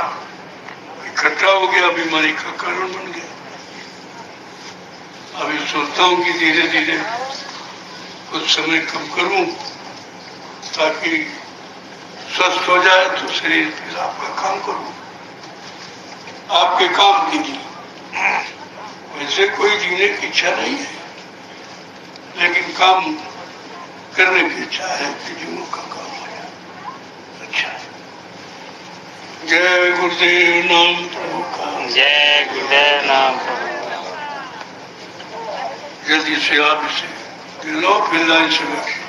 इकट्ठा हो गया, बीमारी का कारण बन गया। अभी सोचता हूँ कि धीरे धीरे कुछ समय कम करूं ताकि स्वस्थ हो जाए तो शरीर फिर आपका काम करूं, आपके काम के लिए। वैसे कोई जीने की इच्छा नहीं है, लेकिन काम करने की इच्छा है कि जीवों का काम हो जाए। अच्छा, जय गुरुदेव नाम प्रभु का। जय गुरुदेव नाम प्रभु का। जल्दी से आप इसे लो, फिर लाइन से बैठिए।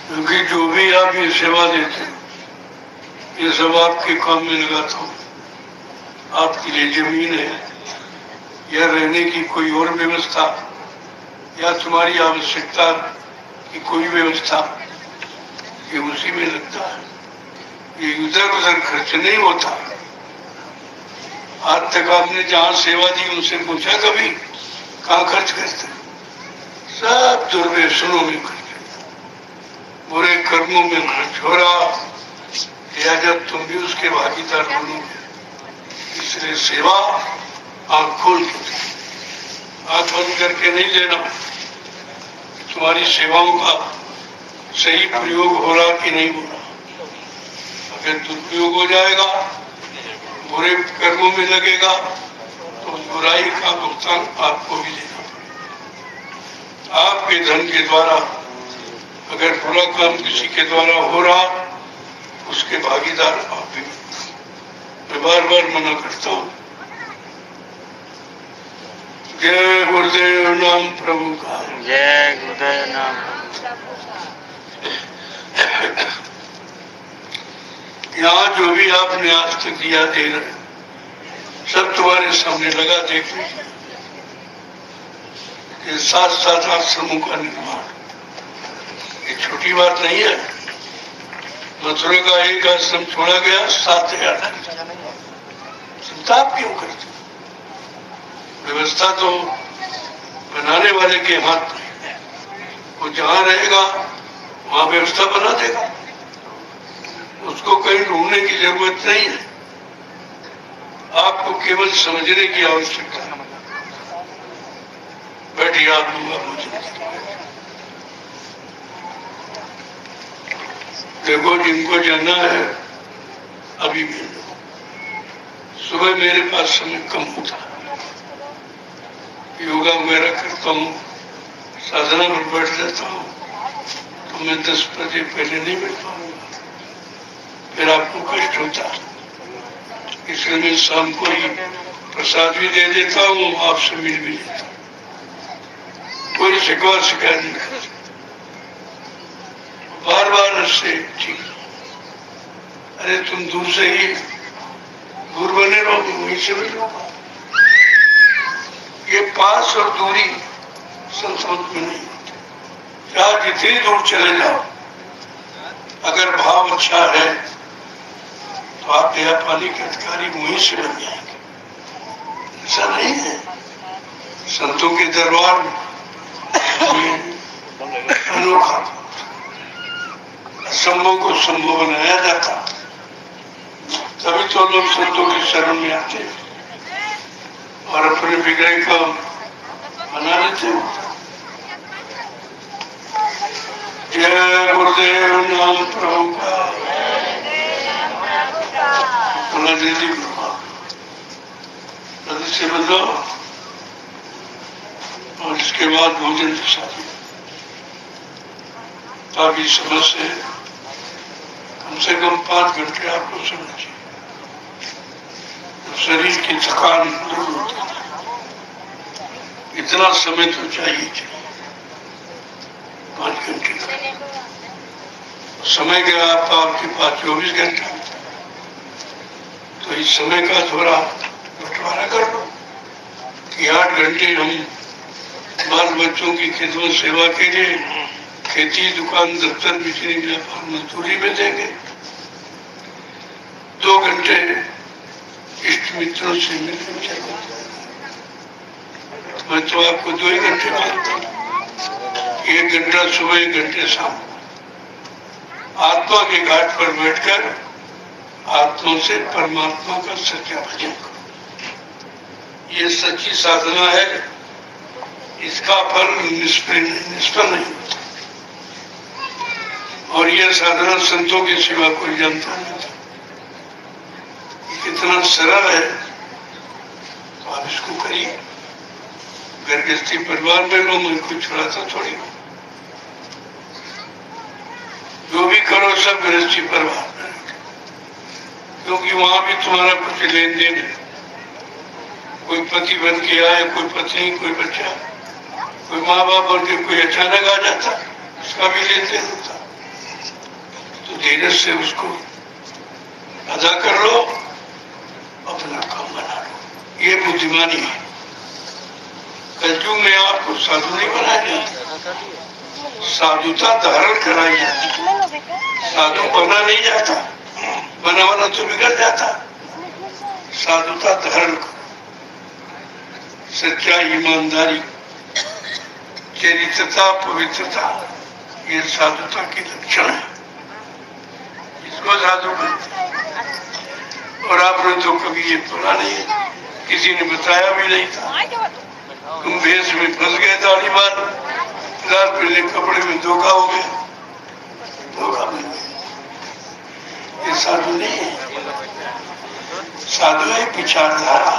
क्योंकि जो भी आप ये सेवा देते हैं, ये सब आपके काम में लगाता हूँ। आपके लिए जमीन है या रहने की कोई और व्यवस्था या तुम्हारी आवश्यकता की कोई व्यवस्था, ये उसी में लगता है। ये इधर उधर खर्च नहीं होता। आज तक आपने जहाँ सेवा दी उनसे पूछा कभी कहाँ खर्च करते? सब दुर्व्यसनों में खर्च, बुरे कर्मों में खर्च हो रहा। या जब तुम भी उसके भागीदार बनोगे, इसलिए सेवा आँख खोल के, आँख बंद करके नहीं लेना। तुम्हारी सेवाओं का सही प्रयोग हो रहा कि नहीं हो रहा। अगर दुरुपयोग हो जाएगा, बुरे कर्मों में लगेगा, तो बुराई का भुगतान आपको भी देना पड़ेगा। आपके धन के द्वारा अगर बुरा काम किसी के द्वारा हो रहा, उसके भागीदार आप भी। मैं बार बार मना करता हूँ। जय गुरुदेव नाम प्रभु का। जय गुरुदेव नाम प्रभु। यहाँ जो भी आपने आज तक दिया दे रहे, सब तुम्हारे सामने लगा। देख लीजिए, ये 7 आश्रमों का निर्माण, ये छोटी बात नहीं है। मथुरा का एक आश्रम छोड़ा गया, 7,000। चिंता आप क्यों करते? व्यवस्था तो बनाने वाले के हाथ में है। वो जहाँ रहेगा वहाँ व्यवस्था बना देगा, उसको कहीं ढूंढने की जरूरत नहीं है। आपको केवल समझने की आवश्यकता है। बैठिए, आप लोग देखो, जिनको जाना है अभी भी। सुबह मेरे पास समय कम होता है, योगा वगैरह करता हूँ, साधना में बैठ जाता हूँ, तो मैं 10 बजे पहले नहीं बैठ पाऊंगा, फिर आपको कष्ट होता है। इसलिए मैं शाम को ही प्रसाद भी दे देता हूँ, आपसे मिल भी लेता हूँ। कोई शिकवा शिकायत नहीं करता, बार बार से ठीक। अरे तुम दूर से ही दूर बने रहो, वहीं से मिलो। ये पास और दूरी संस्कृत में नहीं होती। चाहे जितनी दूर चले जाओ, अगर भाव अच्छा है, तो आप दया पानी के अधिकारी वहीं से बन जाएंगे। ऐसा नहीं है। संतों के दरबार में अनोखा असंभव को संभव बनाया जाता, तभी तो लोग संतों के शरण में आते और अपने बिगड़े काम बना लेते हैं। जय गुरुदेव नाम प्रभु का, बोला जल्दी गुरुदेव जल्दी से बदलो। और इसके बाद भोजन के साथ ताकि समय से कम 5 घंटे आपको सोना चाहिए। तो शरीर की थकान दूर होती है, इतना समय तो चाहिए 5 घंटे का समय के आपके पास 24 घंटे, तो इस समय का थोड़ा बंटवारा कर लो कि 8 घंटे हम बाल बच्चों की खिदमत सेवा के लिए खेती, दुकान, दफ्तर, बिजली, व्यापार, मजदूरी में देंगे। 2 घंटे इष्ट मित्रों से मिलने चाहिए। मैं तो आपको 2 ही घंटे मानता हूँ। 1 घंटा सुबह, 1 घंटे शाम आत्मा के घाट पर बैठकर आत्मा से परमात्मा का सच्चा भजन करो। ये सच्ची साधना है। इसका फल निष्फल नहीं होता। और यह साधना संतों के सिवा कोई जानता नहीं था। कितना सरल है, तो आप इसको करिए। गृहस्थी परिवार में लो, मैं कुछ छुड़ाता थोड़ी। जो भी करो सब गृहस्थी परिवार में, क्योंकि वहां भी तुम्हारा कुछ लेन देन है। कोई पति बन के आए, कोई पत्नी, कोई बच्चा, कोई माँ बाप बन के कोई अचानक आ जाता, उसका भी लेन देन होता। तो धीरज से उसको अदा कर लो, अपना काम बना लो। ये बुद्धिमानी है। कलयुग में आपको साधु नहीं बनाया जाता, साधुता धारण कराई जाती। साधु बना नहीं जाता, बना तो बिगड़ जाता। साधुता धारण करो, सच्चाई, ईमानदारी, चरित्रता, पवित्रता, ये साधुता के लक्षण है। इसको साधु कहते हैं। और आपने तो कभी ये पढ़ा नहीं है, किसी ने बताया भी नहीं था। तुम भेष में फंस गए, दाढ़ी बाल, लाल पीले कपड़े में धोखा हो गया, धोखा मिल गया। ये साधु नहीं है। साधु है विचारधारा,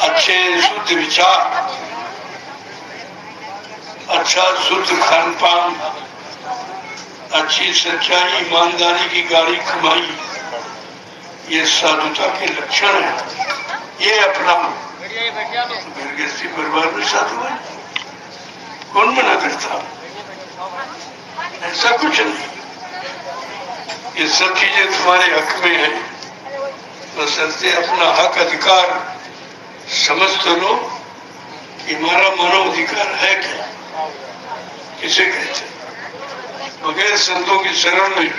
अच्छे शुद्ध विचार, अच्छा शुद्ध खान पान, अच्छी सच्चाई, ईमानदारी की गाड़ी कमाई, ये साधुता के लक्षण है। ये अपना गृहस्थी परिवार में साधु है। कौन मना करता? ऐसा कुछ नहीं। ये सब चीजें तुम्हारे हक में है, बशर्ते अपना हक अधिकार समझ तो लो कि हमारा मानवाधिकार है क्या, किसे कहते हैं। बगैर संतों की शरण में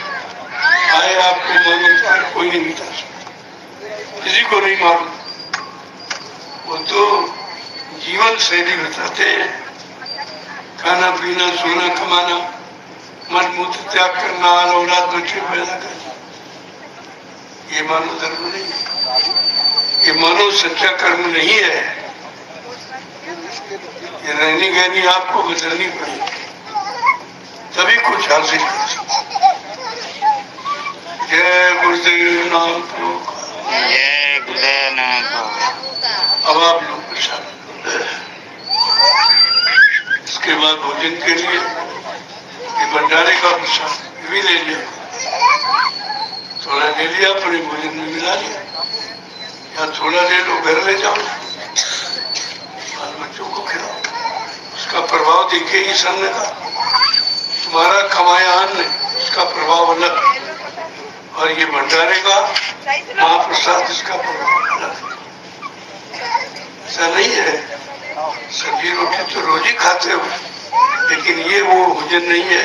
आए आपको मानवाधिकार कोई नहीं मिटा सकता, किसी को नहीं मालूम। वो तो जीवन शैली बताते हैं, खाना पीना, सोना, कमाना, मन मूत्र त्याग करना, औलाद बच्चे पैदा करना, ये मानव धर्म नहीं है। ये मानव सच्चा कर्म नहीं है। ये रहनी गहनी आपको बदलनी पड़ेगी, तभी कुछ हासिल कर सकते। जय गुरुदेव नाम प्रभु का। जय गुरुदेव नाम प्रभु। अब आप लोग प्रसाद, इसके बाद भोजन के लिए ये भंडारे का प्रसाद भी ले लिया, थोड़ा ले लिया, अपने भोजन में मिला लिया, या थोड़ा ले लो घर ले जाओ, बाल बच्चों को खिलाओ। उसका प्रभाव देखिए ही सामने का, तुम्हारा कमाया अन्न, उसका प्रभाव अलग, और ये भंडारे का महाप्रसाद, इसका प्रभाव अलग। ऐसा नहीं है सब्जी रोटी तो रोज ही खाते हो, लेकिन ये वो भोजन नहीं है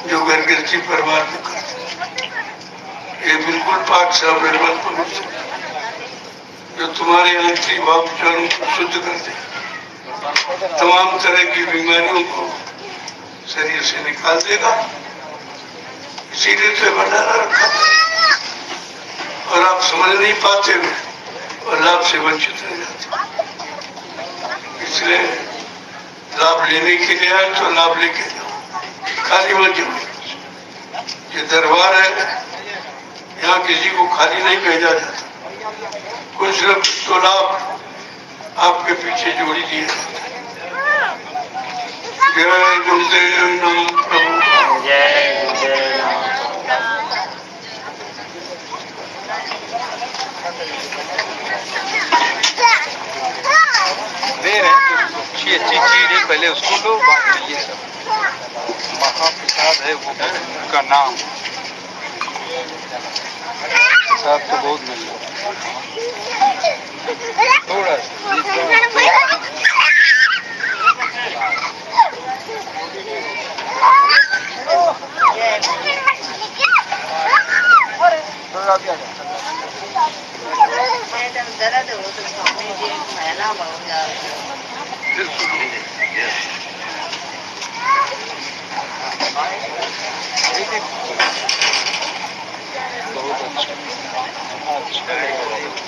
जो गृहस्थी परिवार में करते हैं। ये बिल्कुल पाक साफ निर्मल पवित्र, जो तुम्हारे अंतरी भाव विचारों को शुद्ध कर दे, तमाम तरह की बीमारियों को शरीर से निकाल देगा। इसीलिए तो भंडारा रखा और आप समझ नहीं पाते हो और लाभ से वंचित रह जाते। इसलिए लाभ लेने के लिए आए तो लाभ लेके जाओ, खाली मत जाओ। ये दरबार है, यहाँ किसी को खाली नहीं भेजा जाता, कुछ न कुछ तो लाभ आपके पीछे जोड़ी दिए जाते। जय गुरुदेव नमः प्रभु। जय गुरुदेव दे रहे हैं तो अच्छी अच्छी चीज है, पहले उसको लो बाद में ये सब। महाप्रसाद है वो, उनका नाम प्रसाद तो बहुत मिल थोड़ा दर्द हो तो स्वामी जी महिला बहुत